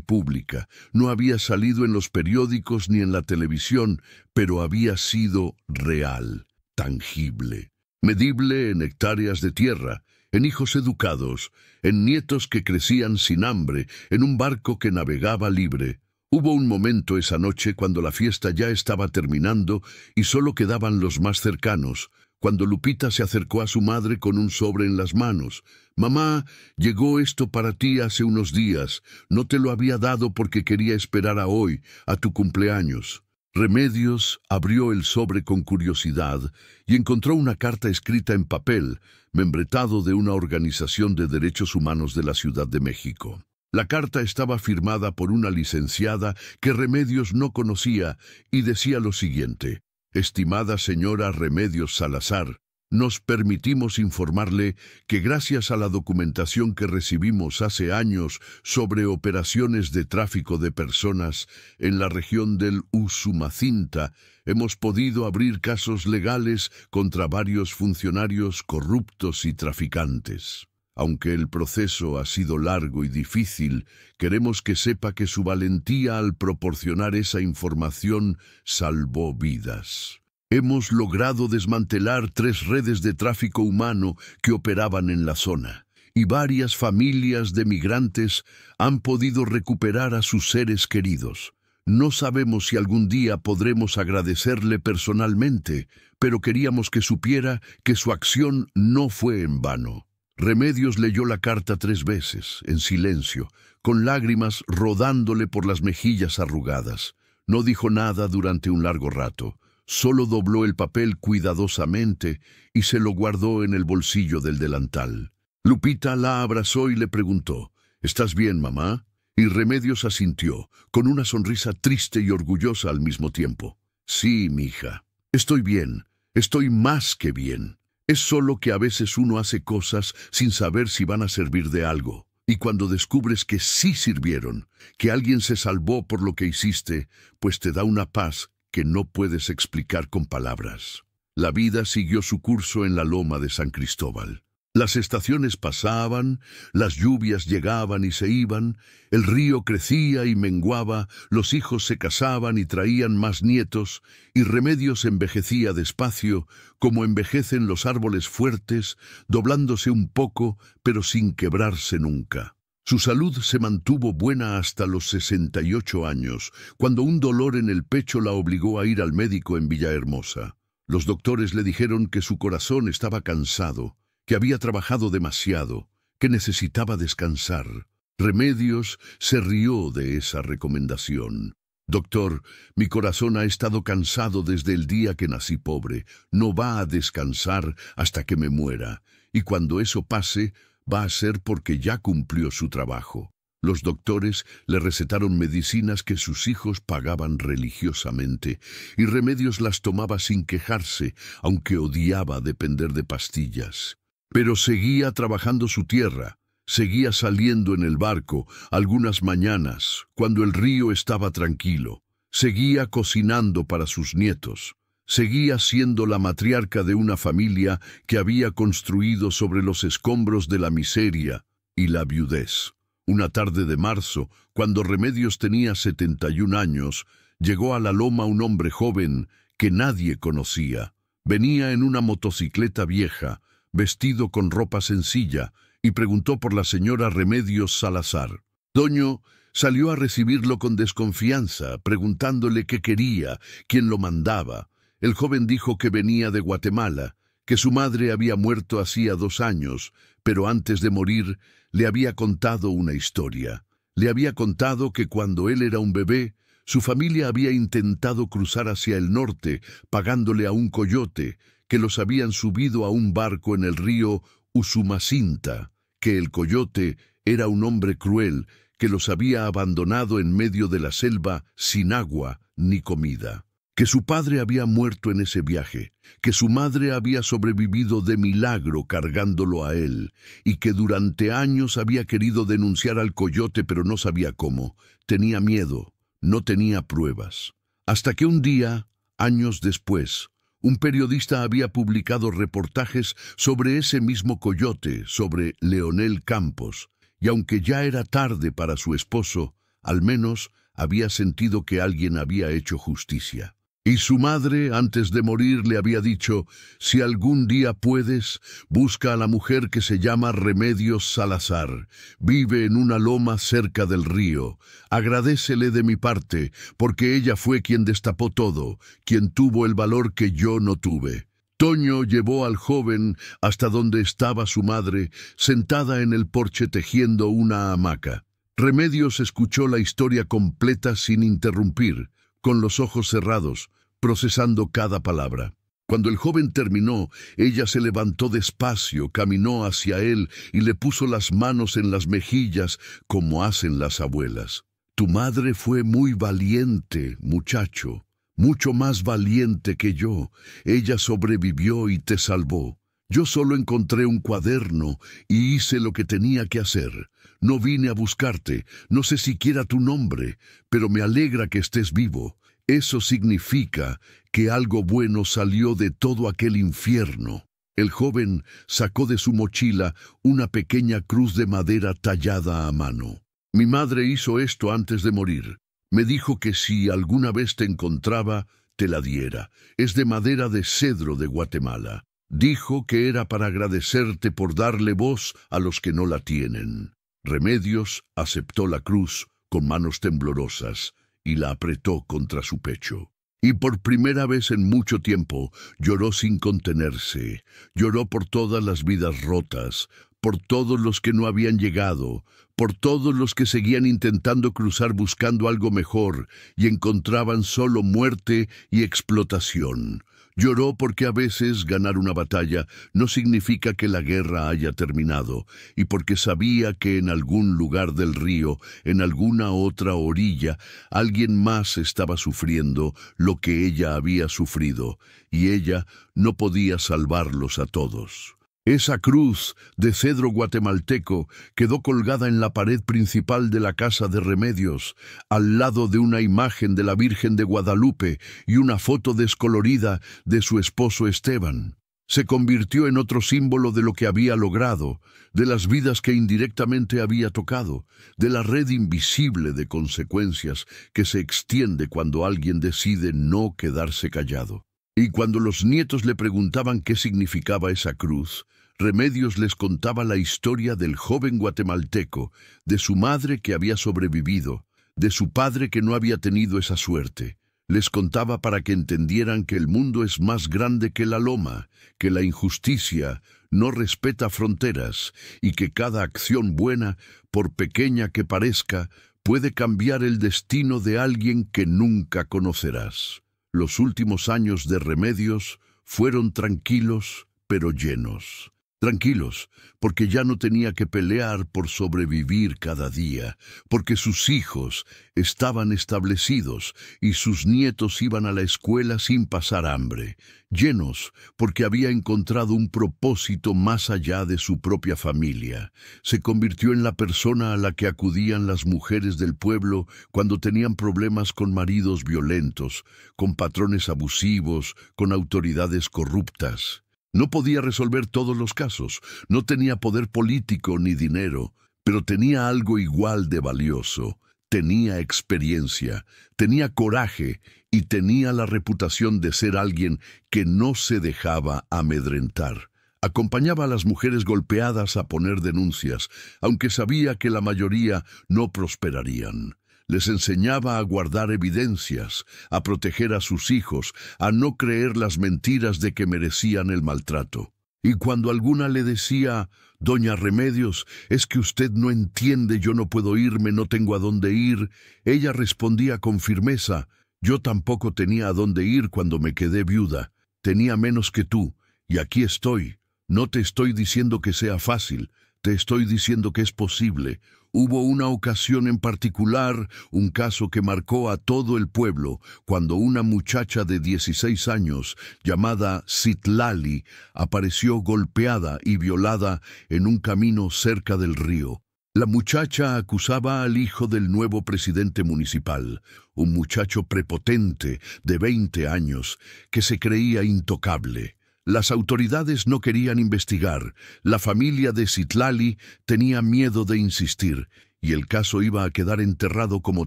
pública, no había salido en los periódicos ni en la televisión, pero había sido real, tangible, medible en hectáreas de tierra, en hijos educados, en nietos que crecían sin hambre, en un barco que navegaba libre. Hubo un momento esa noche cuando la fiesta ya estaba terminando y solo quedaban los más cercanos, cuando Lupita se acercó a su madre con un sobre en las manos. «Mamá, llegó esto para ti hace unos días. No te lo había dado porque quería esperar a hoy, a tu cumpleaños». Remedios abrió el sobre con curiosidad y encontró una carta escrita en papel, membretado de una organización de derechos humanos de la Ciudad de México. La carta estaba firmada por una licenciada que Remedios no conocía y decía lo siguiente: «Estimada señora Remedios Salazar, nos permitimos informarle que gracias a la documentación que recibimos hace años sobre operaciones de tráfico de personas en la región del Usumacinta, hemos podido abrir casos legales contra varios funcionarios corruptos y traficantes. Aunque el proceso ha sido largo y difícil, queremos que sepa que su valentía al proporcionar esa información salvó vidas. Hemos logrado desmantelar 3 redes de tráfico humano que operaban en la zona, y varias familias de migrantes han podido recuperar a sus seres queridos. No sabemos si algún día podremos agradecerle personalmente, pero queríamos que supiera que su acción no fue en vano». Remedios leyó la carta 3 veces, en silencio, con lágrimas rodándole por las mejillas arrugadas. No dijo nada durante un largo rato. Solo dobló el papel cuidadosamente y se lo guardó en el bolsillo del delantal. Lupita la abrazó y le preguntó: «¿Estás bien, mamá?». Y Remedios asintió, con una sonrisa triste y orgullosa al mismo tiempo. «Sí, mija, estoy bien, estoy más que bien. Es solo que a veces uno hace cosas sin saber si van a servir de algo. Y cuando descubres que sí sirvieron, que alguien se salvó por lo que hiciste, pues te da una paz que no puedes explicar con palabras». La vida siguió su curso en la loma de San Cristóbal. Las estaciones pasaban, las lluvias llegaban y se iban, el río crecía y menguaba, los hijos se casaban y traían más nietos, y Remedios envejecía despacio, como envejecen los árboles fuertes, doblándose un poco, pero sin quebrarse nunca. Su salud se mantuvo buena hasta los 68 años, cuando un dolor en el pecho la obligó a ir al médico en Villahermosa. Los doctores le dijeron que su corazón estaba cansado, que había trabajado demasiado, que necesitaba descansar. Remedios se rió de esa recomendación. «Doctor, mi corazón ha estado cansado desde el día que nací pobre. No va a descansar hasta que me muera, y cuando eso pase, va a ser porque ya cumplió su trabajo». Los doctores le recetaron medicinas que sus hijos pagaban religiosamente, y Remedios las tomaba sin quejarse, aunque odiaba depender de pastillas. Pero seguía trabajando su tierra, seguía saliendo en el barco algunas mañanas, cuando el río estaba tranquilo, seguía cocinando para sus nietos, seguía siendo la matriarca de una familia que había construido sobre los escombros de la miseria y la viudez. Una tarde de marzo, cuando Remedios tenía 71 años, llegó a la loma un hombre joven que nadie conocía. Venía en una motocicleta vieja, vestido con ropa sencilla, y preguntó por la señora Remedios Salazar. Doño salió a recibirlo con desconfianza, preguntándole qué quería, quién lo mandaba. El joven dijo que venía de Guatemala, que su madre había muerto hacía 2 años, pero antes de morir le había contado una historia. Le había contado que cuando él era un bebé, su familia había intentado cruzar hacia el norte, pagándole a un coyote, que los habían subido a un barco en el río Usumacinta, que el coyote era un hombre cruel que los había abandonado en medio de la selva sin agua ni comida, que su padre había muerto en ese viaje, que su madre había sobrevivido de milagro cargándolo a él, y que durante años había querido denunciar al coyote pero no sabía cómo, tenía miedo, no tenía pruebas. Hasta que un día, años después, un periodista había publicado reportajes sobre ese mismo coyote, sobre Leonel Campos, y aunque ya era tarde para su esposo, al menos había sentido que alguien había hecho justicia. Y su madre, antes de morir, le había dicho: si algún día puedes, busca a la mujer que se llama Remedios Salazar. Vive en una loma cerca del río. Agradécele de mi parte, porque ella fue quien destapó todo, quien tuvo el valor que yo no tuve. Toño llevó al joven hasta donde estaba su madre, sentada en el porche tejiendo una hamaca. Remedios escuchó la historia completa sin interrumpir, con los ojos cerrados, procesando cada palabra. Cuando el joven terminó, ella se levantó despacio, caminó hacia él y le puso las manos en las mejillas, como hacen las abuelas. Tu madre fue muy valiente, muchacho, mucho más valiente que yo. Ella sobrevivió y te salvó. Yo solo encontré un cuaderno y hice lo que tenía que hacer. No vine a buscarte, no sé siquiera tu nombre, pero me alegra que estés vivo. Eso significa que algo bueno salió de todo aquel infierno. El joven sacó de su mochila una pequeña cruz de madera tallada a mano. Mi madre hizo esto antes de morir. Me dijo que si alguna vez te encontraba, te la diera. Es de madera de cedro de Guatemala. Dijo que era para agradecerte por darle voz a los que no la tienen. Remedios aceptó la cruz con manos temblorosas y la apretó contra su pecho. Y por primera vez en mucho tiempo lloró sin contenerse. Lloró por todas las vidas rotas, por todos los que no habían llegado, por todos los que seguían intentando cruzar buscando algo mejor y encontraban solo muerte y explotación. Lloró porque a veces ganar una batalla no significa que la guerra haya terminado, y porque sabía que en algún lugar del río, en alguna otra orilla, alguien más estaba sufriendo lo que ella había sufrido, y ella no podía salvarlos a todos. Esa cruz de cedro guatemalteco quedó colgada en la pared principal de la casa de Remedios, al lado de una imagen de la Virgen de Guadalupe y una foto descolorida de su esposo Esteban. Se convirtió en otro símbolo de lo que había logrado, de las vidas que indirectamente había tocado, de la red invisible de consecuencias que se extiende cuando alguien decide no quedarse callado. Y cuando los nietos le preguntaban qué significaba esa cruz, Remedios les contaba la historia del joven guatemalteco, de su madre que había sobrevivido, de su padre que no había tenido esa suerte. Les contaba para que entendieran que el mundo es más grande que la loma, que la injusticia no respeta fronteras y que cada acción buena, por pequeña que parezca, puede cambiar el destino de alguien que nunca conocerás. Los últimos años de Remedios fueron tranquilos, pero llenos. Tranquilos, porque ya no tenía que pelear por sobrevivir cada día, porque sus hijos estaban establecidos y sus nietos iban a la escuela sin pasar hambre. Llenos, porque había encontrado un propósito más allá de su propia familia. Se convirtió en la persona a la que acudían las mujeres del pueblo cuando tenían problemas con maridos violentos, con patrones abusivos, con autoridades corruptas. No podía resolver todos los casos, no tenía poder político ni dinero, pero tenía algo igual de valioso. Tenía experiencia, tenía coraje y tenía la reputación de ser alguien que no se dejaba amedrentar. Acompañaba a las mujeres golpeadas a poner denuncias, aunque sabía que la mayoría no prosperarían. Les enseñaba a guardar evidencias, a proteger a sus hijos, a no creer las mentiras de que merecían el maltrato. Y cuando alguna le decía: «Doña Remedios, es que usted no entiende, yo no puedo irme, no tengo a dónde ir», ella respondía con firmeza: «Yo tampoco tenía a dónde ir cuando me quedé viuda. Tenía menos que tú, y aquí estoy. No te estoy diciendo que sea fácil, te estoy diciendo que es posible». Hubo una ocasión en particular, un caso que marcó a todo el pueblo, cuando una muchacha de 16 años, llamada Citlali, apareció golpeada y violada en un camino cerca del río. La muchacha acusaba al hijo del nuevo presidente municipal, un muchacho prepotente de 20 años, que se creía intocable. Las autoridades no querían investigar, la familia de Citlali tenía miedo de insistir, y el caso iba a quedar enterrado como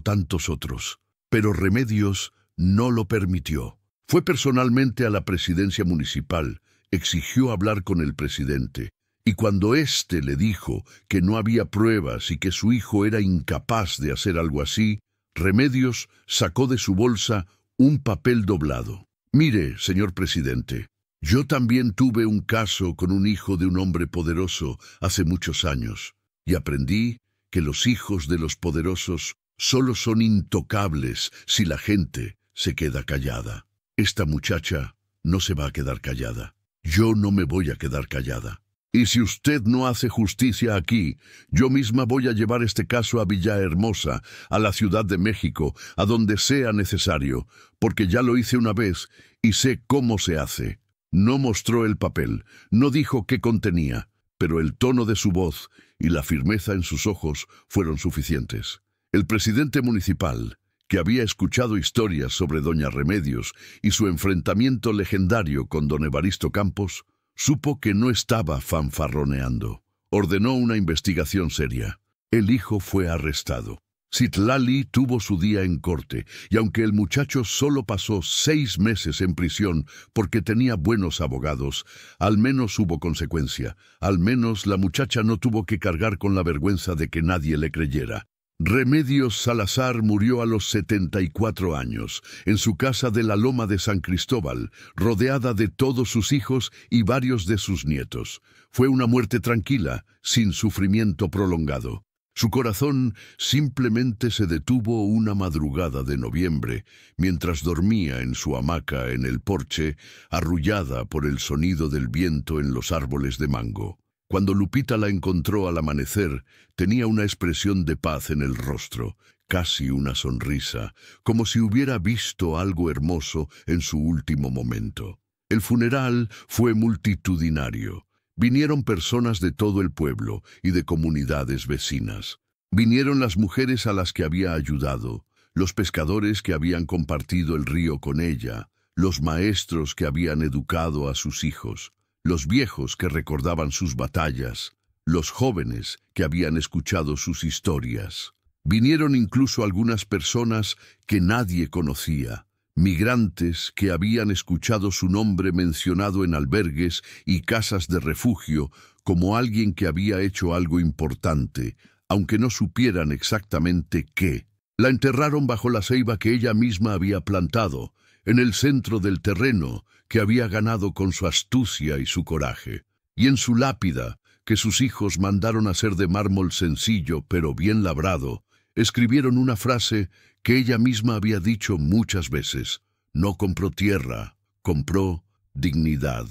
tantos otros. Pero Remedios no lo permitió. Fue personalmente a la presidencia municipal, exigió hablar con el presidente, y cuando éste le dijo que no había pruebas y que su hijo era incapaz de hacer algo así, Remedios sacó de su bolsa un papel doblado. «Mire, señor presidente, yo también tuve un caso con un hijo de un hombre poderoso hace muchos años, y aprendí que los hijos de los poderosos solo son intocables si la gente se queda callada. Esta muchacha no se va a quedar callada. Yo no me voy a quedar callada. Y si usted no hace justicia aquí, yo misma voy a llevar este caso a Villahermosa, a la Ciudad de México, a donde sea necesario, porque ya lo hice una vez y sé cómo se hace». No mostró el papel, no dijo qué contenía, pero el tono de su voz y la firmeza en sus ojos fueron suficientes. El presidente municipal, que había escuchado historias sobre doña Remedios y su enfrentamiento legendario con don Evaristo Campos, supo que no estaba fanfarroneando. Ordenó una investigación seria. El hijo fue arrestado. Citlali tuvo su día en corte, y aunque el muchacho solo pasó 6 meses en prisión porque tenía buenos abogados, al menos hubo consecuencia. Al menos la muchacha no tuvo que cargar con la vergüenza de que nadie le creyera. Remedios Salazar murió a los 74 años, en su casa de la Loma de San Cristóbal, rodeada de todos sus hijos y varios de sus nietos. Fue una muerte tranquila, sin sufrimiento prolongado. Su corazón simplemente se detuvo una madrugada de noviembre, mientras dormía en su hamaca en el porche, arrullada por el sonido del viento en los árboles de mango. Cuando Lupita la encontró al amanecer, tenía una expresión de paz en el rostro, casi una sonrisa, como si hubiera visto algo hermoso en su último momento. El funeral fue multitudinario. Vinieron personas de todo el pueblo y de comunidades vecinas. Vinieron las mujeres a las que había ayudado, los pescadores que habían compartido el río con ella, los maestros que habían educado a sus hijos, los viejos que recordaban sus batallas, los jóvenes que habían escuchado sus historias. Vinieron incluso algunas personas que nadie conocía, migrantes que habían escuchado su nombre mencionado en albergues y casas de refugio como alguien que había hecho algo importante, aunque no supieran exactamente qué. La enterraron bajo la ceiba que ella misma había plantado, en el centro del terreno que había ganado con su astucia y su coraje, y en su lápida, que sus hijos mandaron hacer de mármol sencillo pero bien labrado, escribieron una frase que ella misma había dicho muchas veces: no compró tierra, compró dignidad.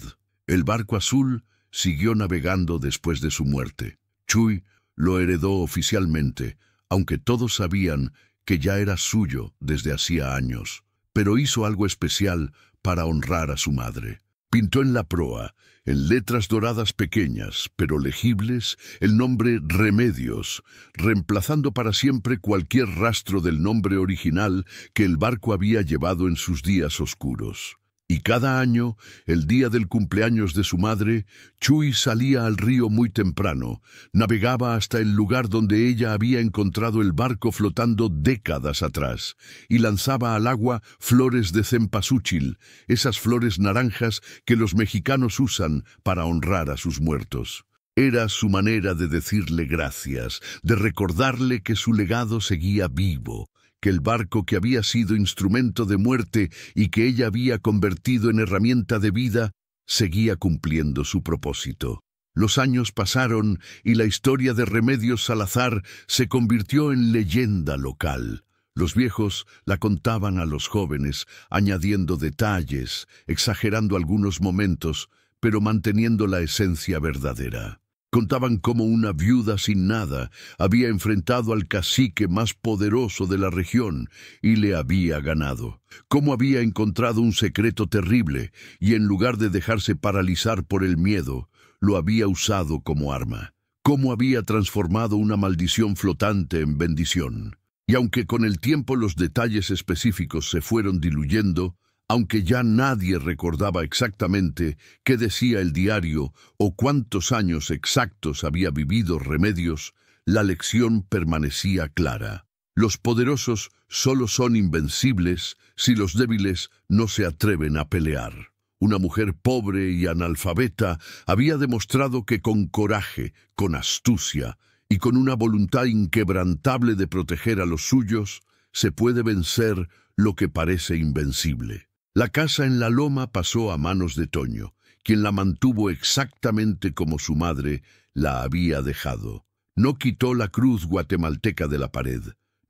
El barco azul siguió navegando después de su muerte. Chuy lo heredó oficialmente, aunque todos sabían que ya era suyo desde hacía años, pero hizo algo especial para honrar a su madre. Pintó en la proa, en letras doradas pequeñas, pero legibles, el nombre Remedios, reemplazando para siempre cualquier rastro del nombre original que el barco había llevado en sus días oscuros. Y cada año, el día del cumpleaños de su madre, Chuy salía al río muy temprano, navegaba hasta el lugar donde ella había encontrado el barco flotando décadas atrás, y lanzaba al agua flores de cempasúchil, esas flores naranjas que los mexicanos usan para honrar a sus muertos. Era su manera de decirle gracias, de recordarle que su legado seguía vivo, que el barco que había sido instrumento de muerte y que ella había convertido en herramienta de vida, seguía cumpliendo su propósito. Los años pasaron y la historia de Remedios Salazar se convirtió en leyenda local. Los viejos la contaban a los jóvenes, añadiendo detalles, exagerando algunos momentos, pero manteniendo la esencia verdadera. Contaban cómo una viuda sin nada había enfrentado al cacique más poderoso de la región y le había ganado. Cómo había encontrado un secreto terrible y en lugar de dejarse paralizar por el miedo, lo había usado como arma. Cómo había transformado una maldición flotante en bendición. Y aunque con el tiempo los detalles específicos se fueron diluyendo, aunque ya nadie recordaba exactamente qué decía el diario o cuántos años exactos había vivido Remedios, la lección permanecía clara. Los poderosos solo son invencibles si los débiles no se atreven a pelear. Una mujer pobre y analfabeta había demostrado que con coraje, con astucia y con una voluntad inquebrantable de proteger a los suyos, se puede vencer lo que parece invencible. La casa en la loma pasó a manos de Toño, quien la mantuvo exactamente como su madre la había dejado. No quitó la cruz guatemalteca de la pared,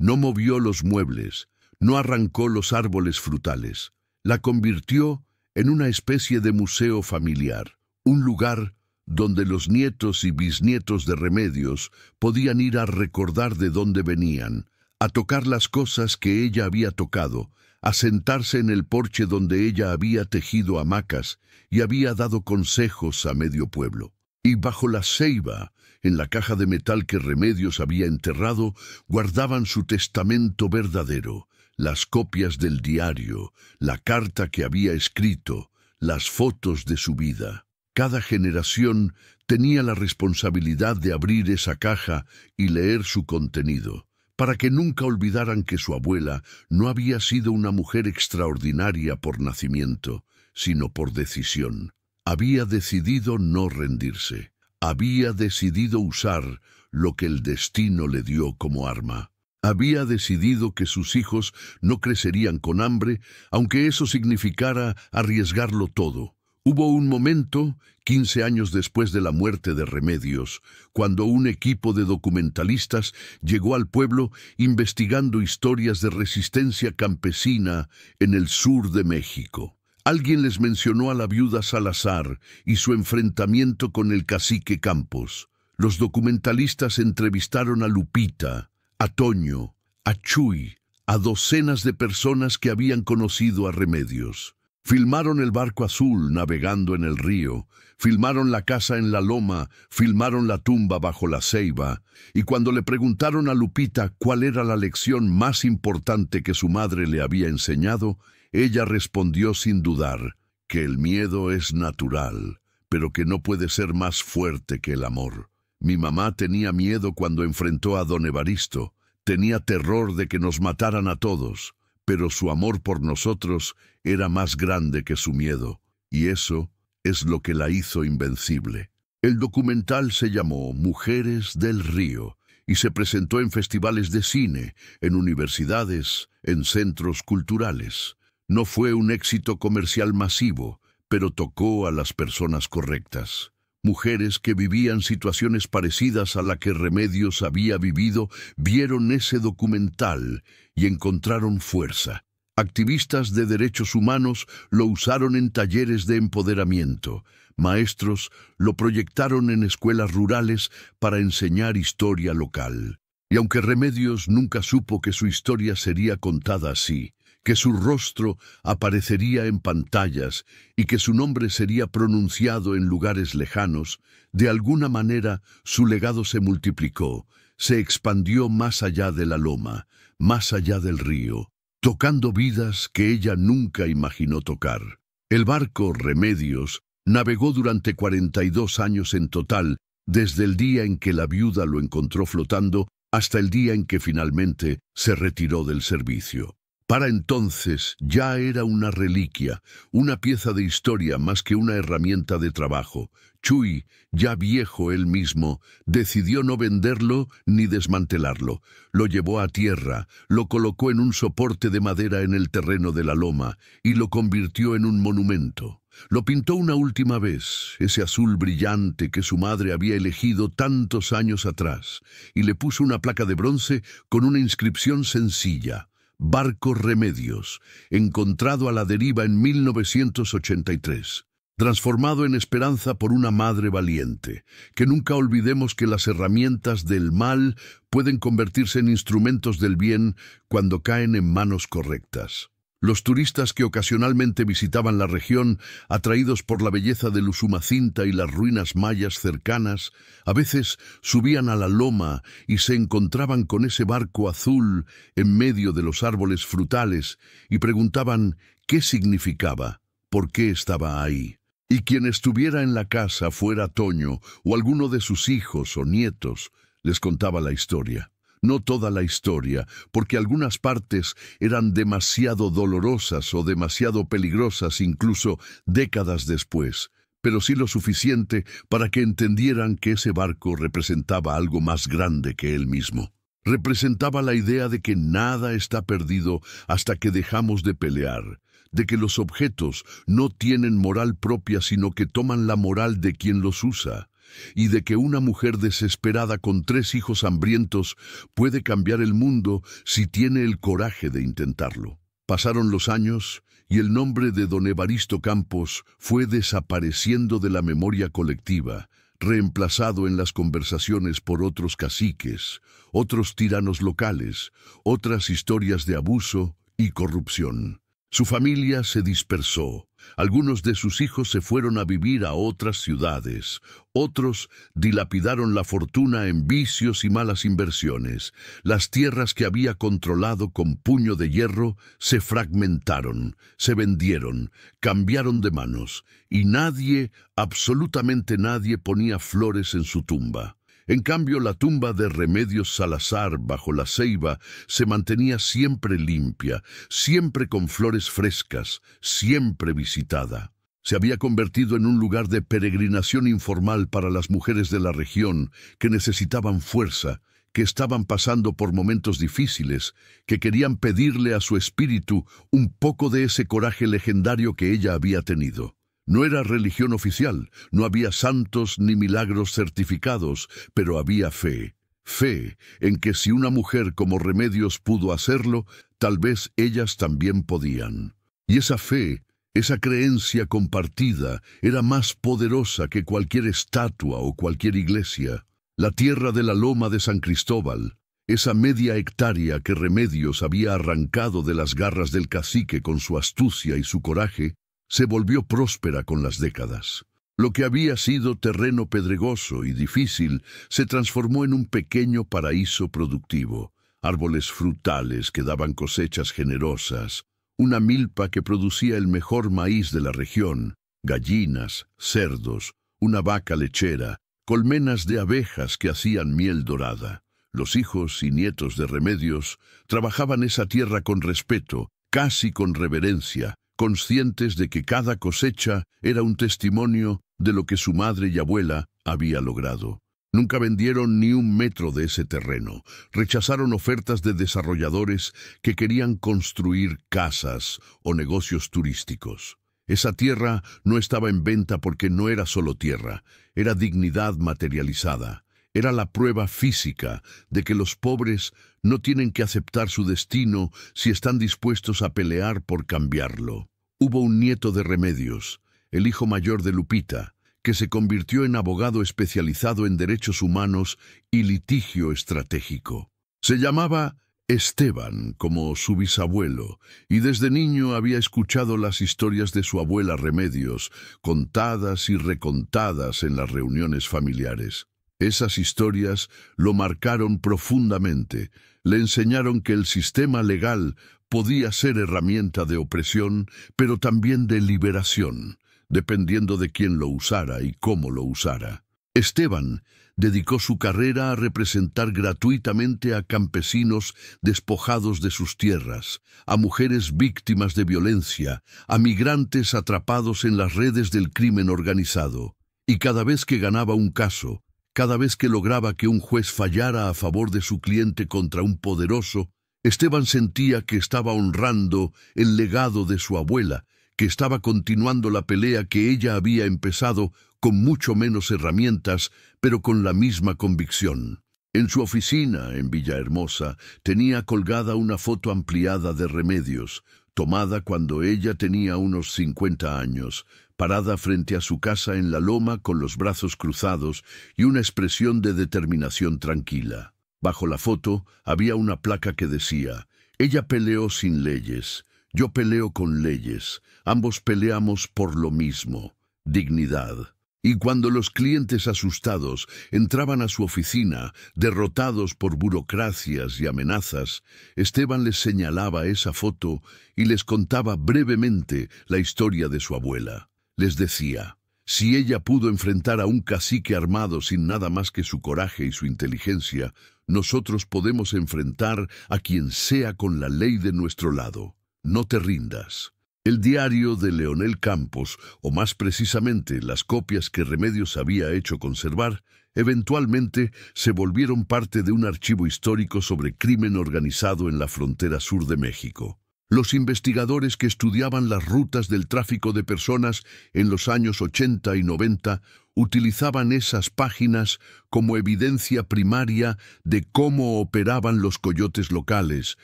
no movió los muebles, no arrancó los árboles frutales. La convirtió en una especie de museo familiar, un lugar donde los nietos y bisnietos de Remedios podían ir a recordar de dónde venían, a tocar las cosas que ella había tocado, a sentarse en el porche donde ella había tejido hamacas y había dado consejos a medio pueblo. Y bajo la ceiba, en la caja de metal que Remedios había enterrado, guardaban su testamento verdadero, las copias del diario, la carta que había escrito, las fotos de su vida. Cada generación tenía la responsabilidad de abrir esa caja y leer su contenido, para que nunca olvidaran que su abuela no había sido una mujer extraordinaria por nacimiento, sino por decisión. Había decidido no rendirse. Había decidido usar lo que el destino le dio como arma. Había decidido que sus hijos no crecerían con hambre, aunque eso significara arriesgarlo todo. Hubo un momento, 15 años después de la muerte de Remedios, cuando un equipo de documentalistas llegó al pueblo investigando historias de resistencia campesina en el sur de México. Alguien les mencionó a la viuda Salazar y su enfrentamiento con el cacique Campos. Los documentalistas entrevistaron a Lupita, a Toño, a Chuy, a docenas de personas que habían conocido a Remedios. Filmaron el barco azul navegando en el río, filmaron la casa en la loma, filmaron la tumba bajo la ceiba, y cuando le preguntaron a Lupita cuál era la lección más importante que su madre le había enseñado, ella respondió sin dudar que el miedo es natural, pero que no puede ser más fuerte que el amor. Mi mamá tenía miedo cuando enfrentó a don Evaristo, tenía terror de que nos mataran a todos, pero su amor por nosotros era más grande que su miedo, y eso es lo que la hizo invencible. El documental se llamó Mujeres del Río y se presentó en festivales de cine, en universidades, en centros culturales. No fue un éxito comercial masivo, pero tocó a las personas correctas. Mujeres que vivían situaciones parecidas a la que Remedios había vivido vieron ese documental y encontraron fuerza. Activistas de derechos humanos lo usaron en talleres de empoderamiento. Maestros lo proyectaron en escuelas rurales para enseñar historia local. Y aunque Remedios nunca supo que su historia sería contada así, que su rostro aparecería en pantallas y que su nombre sería pronunciado en lugares lejanos, de alguna manera su legado se multiplicó, se expandió más allá de la loma, más allá del río, tocando vidas que ella nunca imaginó tocar. El barco Remedios navegó durante 42 años en total, desde el día en que la viuda lo encontró flotando hasta el día en que finalmente se retiró del servicio. Para entonces ya era una reliquia, una pieza de historia más que una herramienta de trabajo. Chuy, ya viejo él mismo, decidió no venderlo ni desmantelarlo. Lo llevó a tierra, lo colocó en un soporte de madera en el terreno de la loma y lo convirtió en un monumento. Lo pintó una última vez, ese azul brillante que su madre había elegido tantos años atrás, y le puso una placa de bronce con una inscripción sencilla: Barco Remedios, encontrado a la deriva en 1983, transformado en esperanza por una madre valiente. Que nunca olvidemos que las herramientas del mal pueden convertirse en instrumentos del bien cuando caen en manos correctas. Los turistas que ocasionalmente visitaban la región, atraídos por la belleza del Usumacinta y las ruinas mayas cercanas, a veces subían a la loma y se encontraban con ese barco azul en medio de los árboles frutales y preguntaban qué significaba, por qué estaba ahí. Y quien estuviera en la casa, fuera Toño o alguno de sus hijos o nietos, les contaba la historia. no toda la historia, porque algunas partes eran demasiado dolorosas o demasiado peligrosas incluso décadas después, pero sí lo suficiente para que entendieran que ese barco representaba algo más grande que él mismo. Representaba la idea de que nada está perdido hasta que dejamos de pelear, de que los objetos no tienen moral propia sino que toman la moral de quien los usa, y de que una mujer desesperada con 3 hijos hambrientos puede cambiar el mundo si tiene el coraje de intentarlo. Pasaron los años y el nombre de don Evaristo Campos fue desapareciendo de la memoria colectiva, reemplazado en las conversaciones por otros caciques, otros tiranos locales, otras historias de abuso y corrupción. Su familia se dispersó. Algunos de sus hijos se fueron a vivir a otras ciudades. Otros dilapidaron la fortuna en vicios y malas inversiones. Las tierras que había controlado con puño de hierro se fragmentaron, se vendieron, cambiaron de manos, y nadie, absolutamente nadie, ponía flores en su tumba. En cambio, la tumba de Remedios Salazar bajo la ceiba se mantenía siempre limpia, siempre con flores frescas, siempre visitada. Se había convertido en un lugar de peregrinación informal para las mujeres de la región que necesitaban fuerza, que estaban pasando por momentos difíciles, que querían pedirle a su espíritu un poco de ese coraje legendario que ella había tenido. No era religión oficial, no había santos ni milagros certificados, pero había fe. Fe en que si una mujer como Remedios pudo hacerlo, tal vez ellas también podían. Y esa fe, esa creencia compartida, era más poderosa que cualquier estatua o cualquier iglesia. La tierra de la loma de San Cristóbal, esa media hectárea que Remedios había arrancado de las garras del cacique con su astucia y su coraje, se volvió próspera con las décadas. Lo que había sido terreno pedregoso y difícil se transformó en un pequeño paraíso productivo. Árboles frutales que daban cosechas generosas, una milpa que producía el mejor maíz de la región, gallinas, cerdos, una vaca lechera, colmenas de abejas que hacían miel dorada. Los hijos y nietos de Remedios trabajaban esa tierra con respeto, casi con reverencia, conscientes de que cada cosecha era un testimonio de lo que su madre y abuela había logrado. Nunca vendieron ni un metro de ese terreno. Rechazaron ofertas de desarrolladores que querían construir casas o negocios turísticos. Esa tierra no estaba en venta porque no era solo tierra, era dignidad materializada. Era la prueba física de que los pobres no tienen que aceptar su destino si están dispuestos a pelear por cambiarlo. Hubo un nieto de Remedios, el hijo mayor de Lupita, que se convirtió en abogado especializado en derechos humanos y litigio estratégico. Se llamaba Esteban, como su bisabuelo, y desde niño había escuchado las historias de su abuela Remedios, contadas y recontadas en las reuniones familiares. Esas historias lo marcaron profundamente, le enseñaron que el sistema legal podía ser herramienta de opresión, pero también de liberación, dependiendo de quién lo usara y cómo lo usara. Esteban dedicó su carrera a representar gratuitamente a campesinos despojados de sus tierras, a mujeres víctimas de violencia, a migrantes atrapados en las redes del crimen organizado. Y cada vez que ganaba un caso, cada vez que lograba que un juez fallara a favor de su cliente contra un poderoso, Esteban sentía que estaba honrando el legado de su abuela, que estaba continuando la pelea que ella había empezado con mucho menos herramientas, pero con la misma convicción. En su oficina, en Villahermosa, tenía colgada una foto ampliada de Remedios, tomada cuando ella tenía unos 50 años, parada frente a su casa en la loma con los brazos cruzados y una expresión de determinación tranquila. Bajo la foto había una placa que decía: «Ella peleó sin leyes, yo peleo con leyes, ambos peleamos por lo mismo, dignidad». Y cuando los clientes asustados entraban a su oficina, derrotados por burocracias y amenazas, Esteban les señalaba esa foto y les contaba brevemente la historia de su abuela. Les decía: si ella pudo enfrentar a un cacique armado sin nada más que su coraje y su inteligencia, nosotros podemos enfrentar a quien sea con la ley de nuestro lado. No te rindas. El diario de Leonel Campos, o más precisamente las copias que Remedios había hecho conservar, eventualmente se volvieron parte de un archivo histórico sobre crimen organizado en la frontera sur de México. Los investigadores que estudiaban las rutas del tráfico de personas en los años 80 y 90 utilizaban esas páginas como evidencia primaria de cómo operaban los coyotes locales,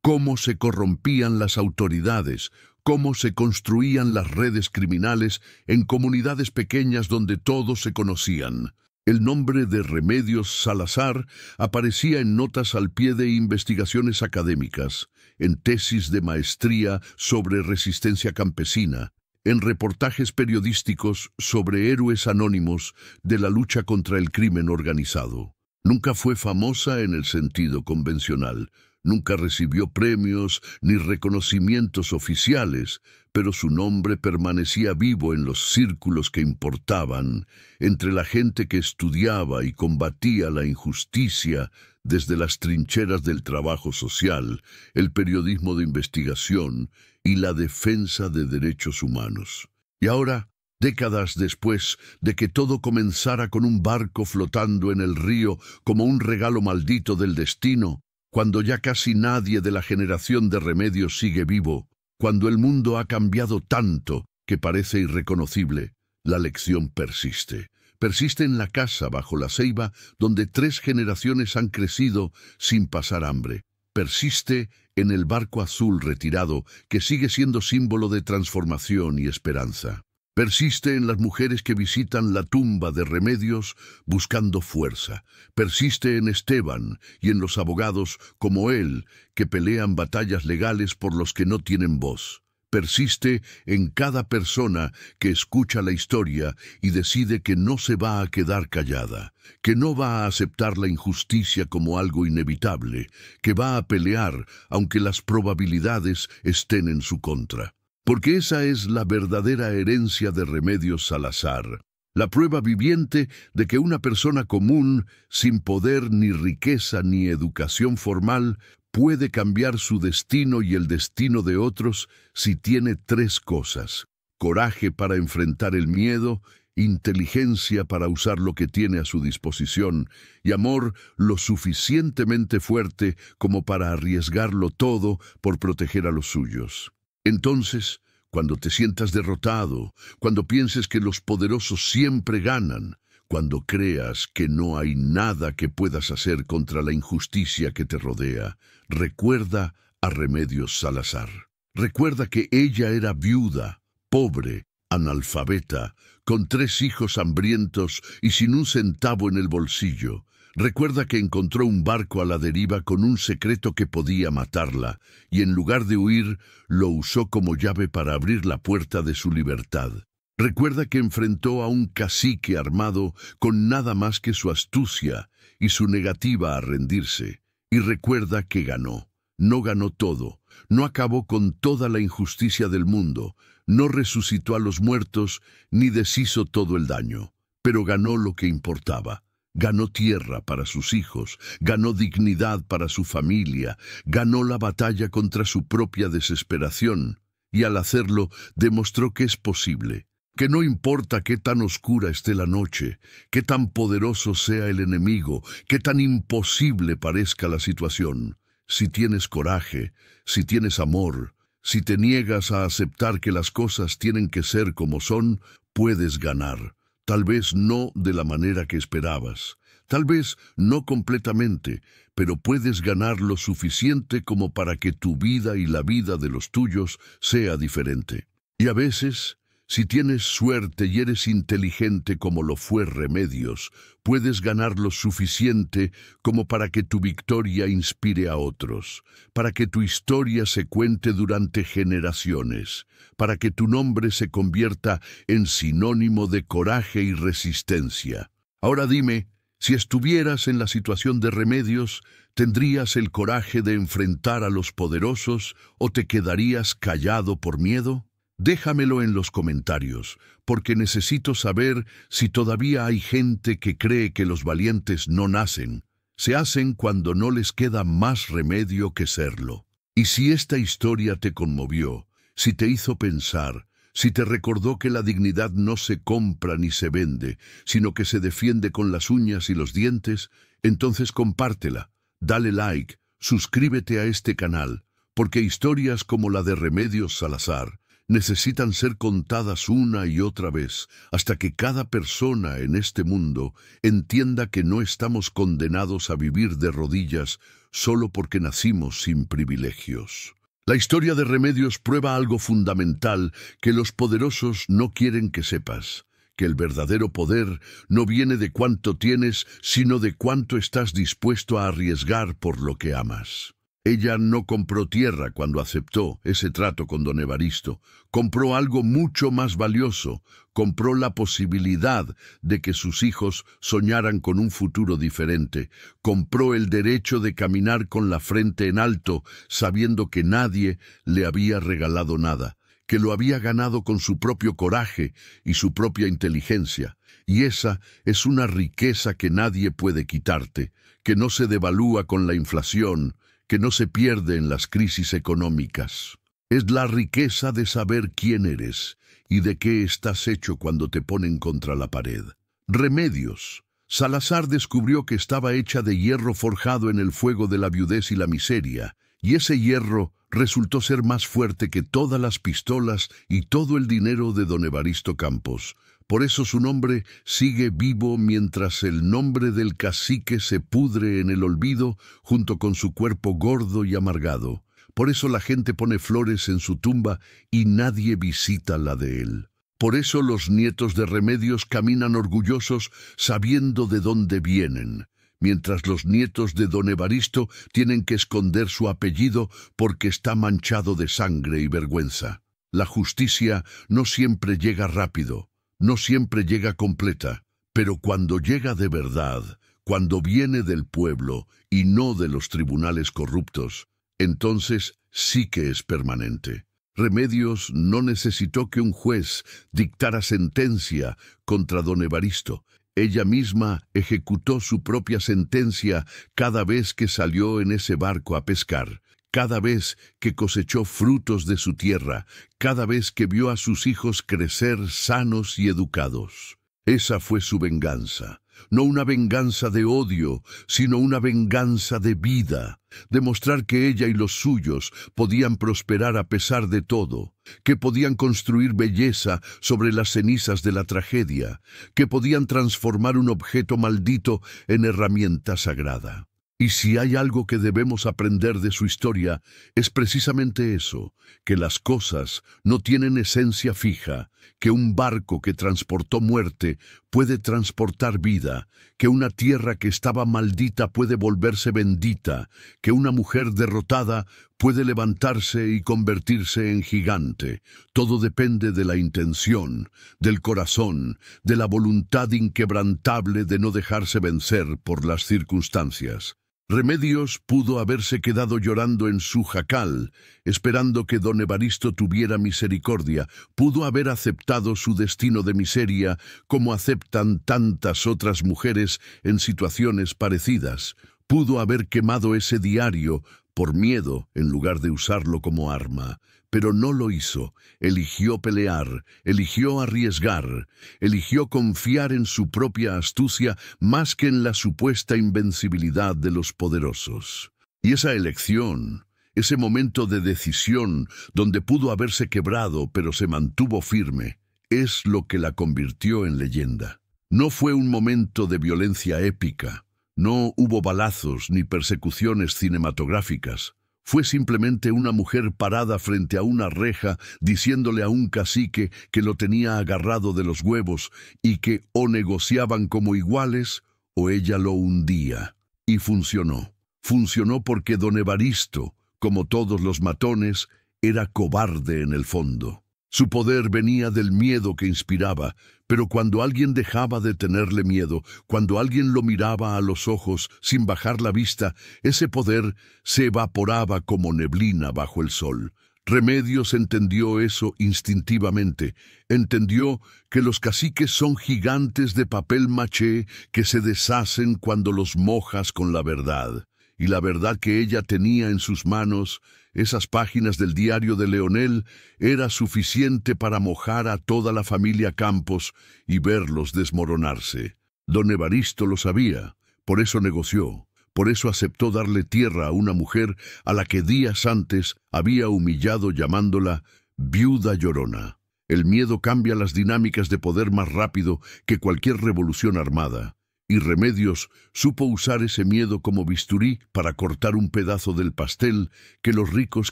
cómo se corrompían las autoridades, cómo se construían las redes criminales en comunidades pequeñas donde todos se conocían. El nombre de Remedios Salazar aparecía en notas al pie de investigaciones académicas, en tesis de maestría sobre resistencia campesina, en reportajes periodísticos sobre héroes anónimos de la lucha contra el crimen organizado. Nunca fue famosa en el sentido convencional, nunca recibió premios ni reconocimientos oficiales, pero su nombre permanecía vivo en los círculos que importaban, entre la gente que estudiaba y combatía la injusticia desde las trincheras del trabajo social, el periodismo de investigación y la defensa de derechos humanos. Y ahora, décadas después de que todo comenzara con un barco flotando en el río como un regalo maldito del destino, cuando ya casi nadie de la generación de Remedios sigue vivo, cuando el mundo ha cambiado tanto que parece irreconocible, la lección persiste. Persiste en la casa bajo la ceiba donde 3 generaciones han crecido sin pasar hambre. Persiste en el barco azul retirado que sigue siendo símbolo de transformación y esperanza. Persiste en las mujeres que visitan la tumba de Remedios buscando fuerza. Persiste en Esteban y en los abogados como él que pelean batallas legales por los que no tienen voz. Persiste en cada persona que escucha la historia y decide que no se va a quedar callada, que no va a aceptar la injusticia como algo inevitable, que va a pelear aunque las probabilidades estén en su contra. Porque esa es la verdadera herencia de Remedios Salazar, la prueba viviente de que una persona común, sin poder ni riqueza ni educación formal, puede cambiar su destino y el destino de otros si tiene 3 cosas: coraje para enfrentar el miedo, inteligencia para usar lo que tiene a su disposición y amor lo suficientemente fuerte como para arriesgarlo todo por proteger a los suyos. Entonces, cuando te sientas derrotado, cuando pienses que los poderosos siempre ganan, cuando creas que no hay nada que puedas hacer contra la injusticia que te rodea, recuerda a Remedios Salazar. Recuerda que ella era viuda, pobre, analfabeta, con 3 hijos hambrientos y sin un centavo en el bolsillo. Recuerda que encontró un barco a la deriva con un secreto que podía matarla, y en lugar de huir, lo usó como llave para abrir la puerta de su libertad. Recuerda que enfrentó a un cacique armado con nada más que su astucia y su negativa a rendirse. Y recuerda que ganó. No ganó todo, no acabó con toda la injusticia del mundo, no resucitó a los muertos, ni deshizo todo el daño, pero ganó lo que importaba. Ganó tierra para sus hijos, ganó dignidad para su familia, ganó la batalla contra su propia desesperación, y al hacerlo demostró que es posible, que no importa qué tan oscura esté la noche, qué tan poderoso sea el enemigo, qué tan imposible parezca la situación, si tienes coraje, si tienes amor, si te niegas a aceptar que las cosas tienen que ser como son, puedes ganar. Tal vez no de la manera que esperabas, tal vez no completamente, pero puedes ganar lo suficiente como para que tu vida y la vida de los tuyos sea diferente. Y a veces, si tienes suerte y eres inteligente como lo fue Remedios, puedes ganar lo suficiente como para que tu victoria inspire a otros, para que tu historia se cuente durante generaciones, para que tu nombre se convierta en sinónimo de coraje y resistencia. Ahora dime, si estuvieras en la situación de Remedios, ¿tendrías el coraje de enfrentar a los poderosos o te quedarías callado por miedo? Déjamelo en los comentarios, porque necesito saber si todavía hay gente que cree que los valientes no nacen, Se hacen cuando no les queda más remedio que serlo. Y si esta historia te conmovió, si te hizo pensar, si te recordó que la dignidad no se compra ni se vende, sino que se defiende con las uñas y los dientes, entonces compártela, dale like, suscríbete a este canal, porque historias como la de Remedios Salazar necesitan ser contadas una y otra vez, hasta que cada persona en este mundo entienda que no estamos condenados a vivir de rodillas solo porque nacimos sin privilegios. La historia de Remedios prueba algo fundamental que los poderosos no quieren que sepas, que el verdadero poder no viene de cuánto tienes, sino de cuánto estás dispuesto a arriesgar por lo que amas. Ella no compró tierra cuando aceptó ese trato con don Evaristo. Compró algo mucho más valioso. Compró la posibilidad de que sus hijos soñaran con un futuro diferente. Compró el derecho de caminar con la frente en alto, sabiendo que nadie le había regalado nada, que lo había ganado con su propio coraje y su propia inteligencia. Y esa es una riqueza que nadie puede quitarte, que no se devalúa con la inflación, que no se pierde en las crisis económicas. Es la riqueza de saber quién eres y de qué estás hecho cuando te ponen contra la pared. Remedios. Salazar descubrió que estaba hecha de hierro forjado en el fuego de la viudez y la miseria, y ese hierro resultó ser más fuerte que todas las pistolas y todo el dinero de don Evaristo Campos. Por eso su nombre sigue vivo mientras el nombre del cacique se pudre en el olvido junto con su cuerpo gordo y amargado. Por eso la gente pone flores en su tumba y nadie visita la de él. Por eso los nietos de Remedios caminan orgullosos sabiendo de dónde vienen, mientras los nietos de don Evaristo tienen que esconder su apellido porque está manchado de sangre y vergüenza. La justicia no siempre llega rápido. No siempre llega completa, pero cuando llega de verdad, cuando viene del pueblo y no de los tribunales corruptos, entonces sí que es permanente. Remedios no necesitó que un juez dictara sentencia contra don Evaristo. Ella misma ejecutó su propia sentencia cada vez que salió en ese barco a pescar. Cada vez que cosechó frutos de su tierra, cada vez que vio a sus hijos crecer sanos y educados. Esa fue su venganza, no una venganza de odio, sino una venganza de vida. Demostrar que ella y los suyos podían prosperar a pesar de todo, que podían construir belleza sobre las cenizas de la tragedia, que podían transformar un objeto maldito en herramienta sagrada. Y si hay algo que debemos aprender de su historia, es precisamente eso, que las cosas no tienen esencia fija, que un barco que transportó muerte puede transportar vida, que una tierra que estaba maldita puede volverse bendita, que una mujer derrotada puede levantarse y convertirse en gigante. Todo depende de la intención, del corazón, de la voluntad inquebrantable de no dejarse vencer por las circunstancias. Remedios pudo haberse quedado llorando en su jacal, esperando que don Evaristo tuviera misericordia. Pudo haber aceptado su destino de miseria, como aceptan tantas otras mujeres en situaciones parecidas. Pudo haber quemado ese diario por miedo en lugar de usarlo como arma. Pero no lo hizo. Eligió pelear, eligió arriesgar, eligió confiar en su propia astucia más que en la supuesta invencibilidad de los poderosos. Y esa elección, ese momento de decisión donde pudo haberse quebrado pero se mantuvo firme, es lo que la convirtió en leyenda. No fue un momento de violencia épica, no hubo balazos ni persecuciones cinematográficas. Fue simplemente una mujer parada frente a una reja diciéndole a un cacique que lo tenía agarrado de los huevos y que o negociaban como iguales o ella lo hundía. Y funcionó. Funcionó porque don Evaristo, como todos los matones, era cobarde en el fondo. Su poder venía del miedo que inspiraba, pero cuando alguien dejaba de tenerle miedo, cuando alguien lo miraba a los ojos sin bajar la vista, ese poder se evaporaba como neblina bajo el sol. Remedios entendió eso instintivamente. Entendió que los caciques son gigantes de papel maché que se deshacen cuando los mojas con la verdad. Y la verdad que ella tenía en sus manos, esas páginas del diario de Leonel, era suficiente para mojar a toda la familia Campos y verlos desmoronarse. Don Evaristo lo sabía, por eso negoció. Por eso aceptó darle tierra a una mujer a la que días antes había humillado llamándola viuda llorona. El miedo cambia las dinámicas de poder más rápido que cualquier revolución armada, y Remedios supo usar ese miedo como bisturí para cortar un pedazo del pastel que los ricos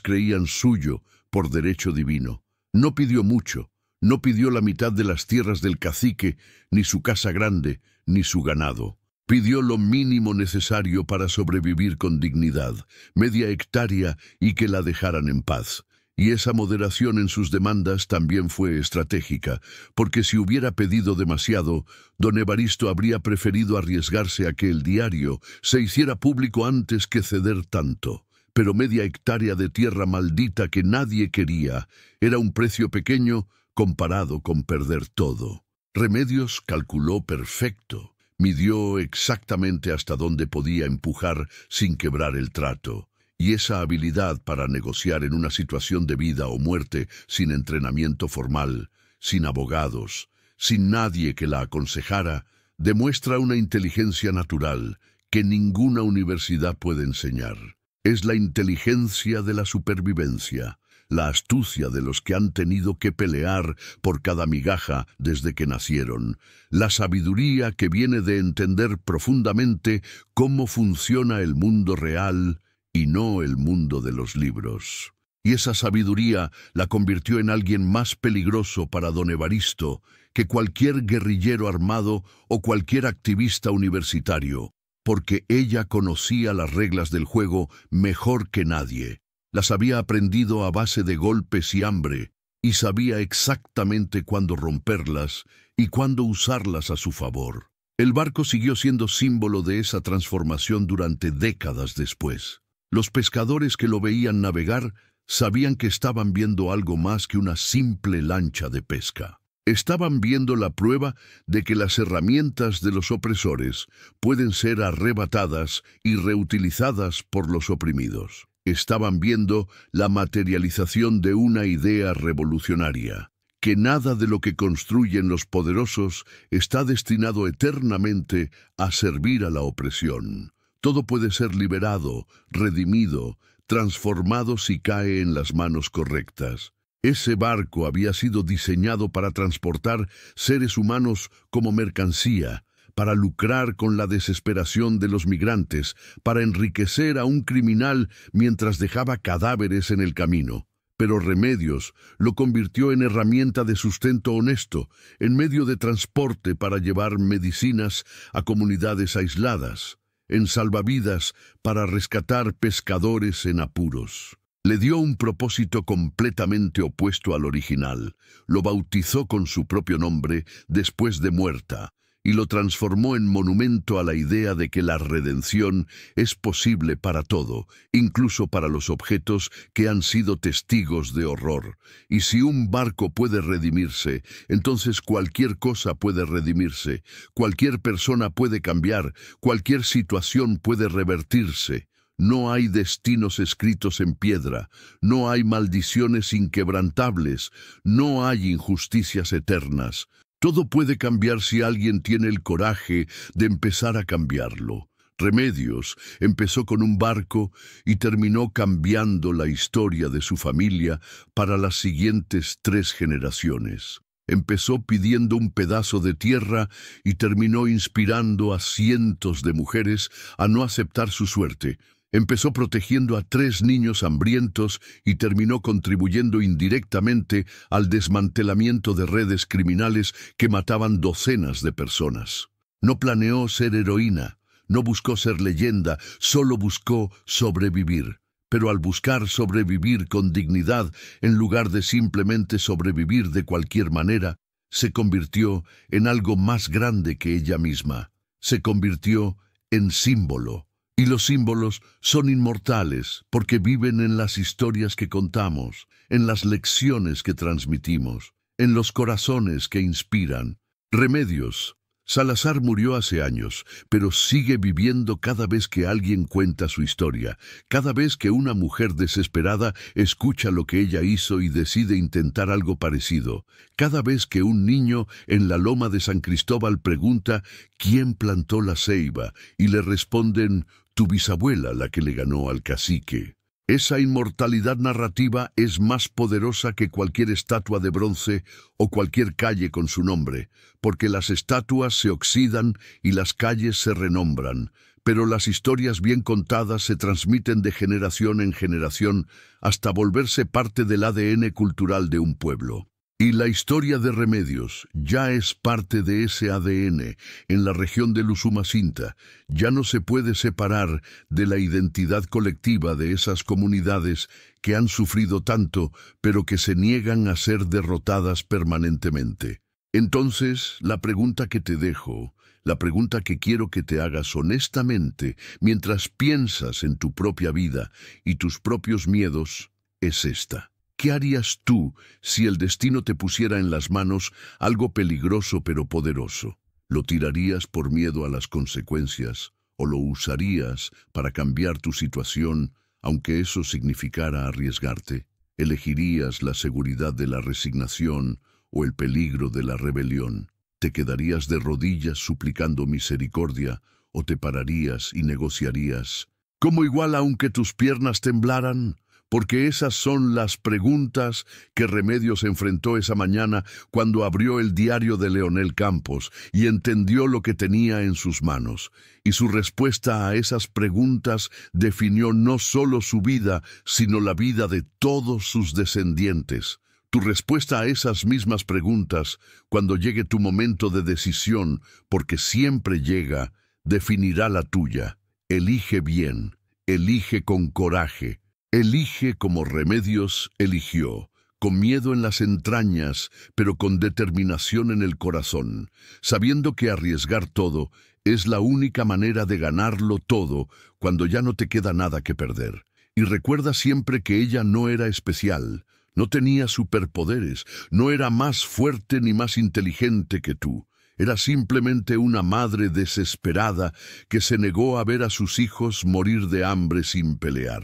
creían suyo por derecho divino. No pidió mucho, no pidió la mitad de las tierras del cacique, ni su casa grande, ni su ganado. Pidió lo mínimo necesario para sobrevivir con dignidad, media hectárea y que la dejaran en paz. Y esa moderación en sus demandas también fue estratégica, porque si hubiera pedido demasiado, don Evaristo habría preferido arriesgarse a que el diario se hiciera público antes que ceder tanto. Pero media hectárea de tierra maldita que nadie quería era un precio pequeño comparado con perder todo. Remedios calculó perfecto. Midió exactamente hasta dónde podía empujar sin quebrar el trato, y esa habilidad para negociar en una situación de vida o muerte sin entrenamiento formal, sin abogados, sin nadie que la aconsejara, demuestra una inteligencia natural que ninguna universidad puede enseñar. Es la inteligencia de la supervivencia, la astucia de los que han tenido que pelear por cada migaja desde que nacieron, la sabiduría que viene de entender profundamente cómo funciona el mundo real y no el mundo de los libros. Y esa sabiduría la convirtió en alguien más peligroso para don Evaristo que cualquier guerrillero armado o cualquier activista universitario, porque ella conocía las reglas del juego mejor que nadie. Las había aprendido a base de golpes y hambre, y sabía exactamente cuándo romperlas y cuándo usarlas a su favor. El barco siguió siendo símbolo de esa transformación durante décadas después. Los pescadores que lo veían navegar sabían que estaban viendo algo más que una simple lancha de pesca. Estaban viendo la prueba de que las herramientas de los opresores pueden ser arrebatadas y reutilizadas por los oprimidos. Estaban viendo la materialización de una idea revolucionaria, que nada de lo que construyen los poderosos está destinado eternamente a servir a la opresión. Todo puede ser liberado, redimido, transformado si cae en las manos correctas. Ese barco había sido diseñado para transportar seres humanos como mercancía, para lucrar con la desesperación de los migrantes, para enriquecer a un criminal mientras dejaba cadáveres en el camino. Pero Remedios lo convirtió en herramienta de sustento honesto, en medio de transporte para llevar medicinas a comunidades aisladas, en salvavidas para rescatar pescadores en apuros. Le dio un propósito completamente opuesto al original. Lo bautizó con su propio nombre después de muerta, y lo transformó en monumento a la idea de que la redención es posible para todo, incluso para los objetos que han sido testigos de horror. Y si un barco puede redimirse, entonces cualquier cosa puede redimirse, cualquier persona puede cambiar, cualquier situación puede revertirse. No hay destinos escritos en piedra, no hay maldiciones inquebrantables, no hay injusticias eternas. Todo puede cambiar si alguien tiene el coraje de empezar a cambiarlo. Remedios empezó con un barco y terminó cambiando la historia de su familia para las siguientes 3 generaciones. Empezó pidiendo un pedazo de tierra y terminó inspirando a cientos de mujeres a no aceptar su suerte. Empezó protegiendo a 3 niños hambrientos y terminó contribuyendo indirectamente al desmantelamiento de redes criminales que mataban docenas de personas. No planeó ser heroína, no buscó ser leyenda, solo buscó sobrevivir. Pero al buscar sobrevivir con dignidad, en lugar de simplemente sobrevivir de cualquier manera, se convirtió en algo más grande que ella misma. Se convirtió en símbolo. Y los símbolos son inmortales porque viven en las historias que contamos, en las lecciones que transmitimos, en los corazones que inspiran. Remedios. Salazar murió hace años, pero sigue viviendo cada vez que alguien cuenta su historia, cada vez que una mujer desesperada escucha lo que ella hizo y decide intentar algo parecido, cada vez que un niño en la loma de San Cristóbal pregunta ¿quién plantó la ceiba? Y le responden tu bisabuela la que le ganó al cacique. Esa inmortalidad narrativa es más poderosa que cualquier estatua de bronce o cualquier calle con su nombre, porque las estatuas se oxidan y las calles se renombran, pero las historias bien contadas se transmiten de generación en generación hasta volverse parte del ADN cultural de un pueblo. Y la historia de Remedios ya es parte de ese ADN en la región de Usumacinta. Ya no se puede separar de la identidad colectiva de esas comunidades que han sufrido tanto, pero que se niegan a ser derrotadas permanentemente. Entonces, la pregunta que te dejo, la pregunta que quiero que te hagas honestamente mientras piensas en tu propia vida y tus propios miedos, es esta. ¿Qué harías tú si el destino te pusiera en las manos algo peligroso pero poderoso? ¿Lo tirarías por miedo a las consecuencias o lo usarías para cambiar tu situación, aunque eso significara arriesgarte? ¿Elegirías la seguridad de la resignación o el peligro de la rebelión? ¿Te quedarías de rodillas suplicando misericordia o te pararías y negociarías? ¿Cómo igual aunque tus piernas temblaran? Porque esas son las preguntas que Remedios enfrentó esa mañana cuando abrió el diario de Leonel Campos y entendió lo que tenía en sus manos. Y su respuesta a esas preguntas definió no solo su vida, sino la vida de todos sus descendientes. Tu respuesta a esas mismas preguntas, cuando llegue tu momento de decisión, porque siempre llega, definirá la tuya. Elige bien, elige con coraje. Elige como Remedios eligió, con miedo en las entrañas, pero con determinación en el corazón, sabiendo que arriesgar todo es la única manera de ganarlo todo cuando ya no te queda nada que perder. Y recuerda siempre que ella no era especial, no tenía superpoderes, no era más fuerte ni más inteligente que tú. Era simplemente una madre desesperada que se negó a ver a sus hijos morir de hambre sin pelear.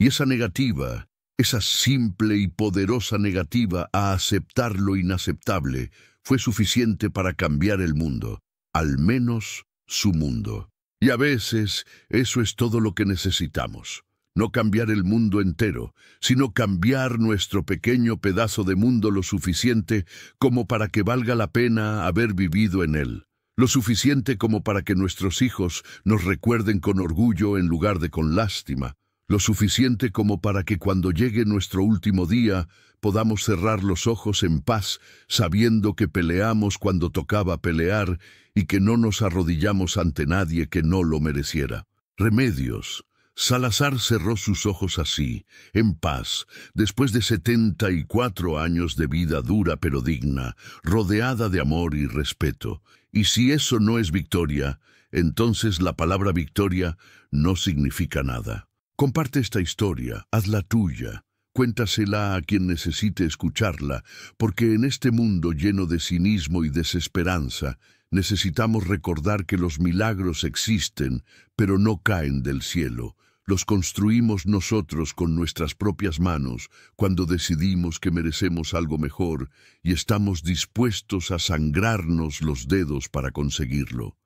Y esa negativa, esa simple y poderosa negativa a aceptar lo inaceptable, fue suficiente para cambiar el mundo, al menos su mundo. Y a veces eso es todo lo que necesitamos. No cambiar el mundo entero, sino cambiar nuestro pequeño pedazo de mundo lo suficiente como para que valga la pena haber vivido en él. Lo suficiente como para que nuestros hijos nos recuerden con orgullo en lugar de con lástima. Lo suficiente como para que cuando llegue nuestro último día podamos cerrar los ojos en paz, sabiendo que peleamos cuando tocaba pelear y que no nos arrodillamos ante nadie que no lo mereciera. Remedios. Salazar cerró sus ojos así, en paz, después de 74 años de vida dura pero digna, rodeada de amor y respeto. Y si eso no es victoria, entonces la palabra victoria no significa nada. Comparte esta historia, hazla tuya, cuéntasela a quien necesite escucharla, porque en este mundo lleno de cinismo y desesperanza, necesitamos recordar que los milagros existen, pero no caen del cielo. Los construimos nosotros con nuestras propias manos cuando decidimos que merecemos algo mejor y estamos dispuestos a sangrarnos los dedos para conseguirlo.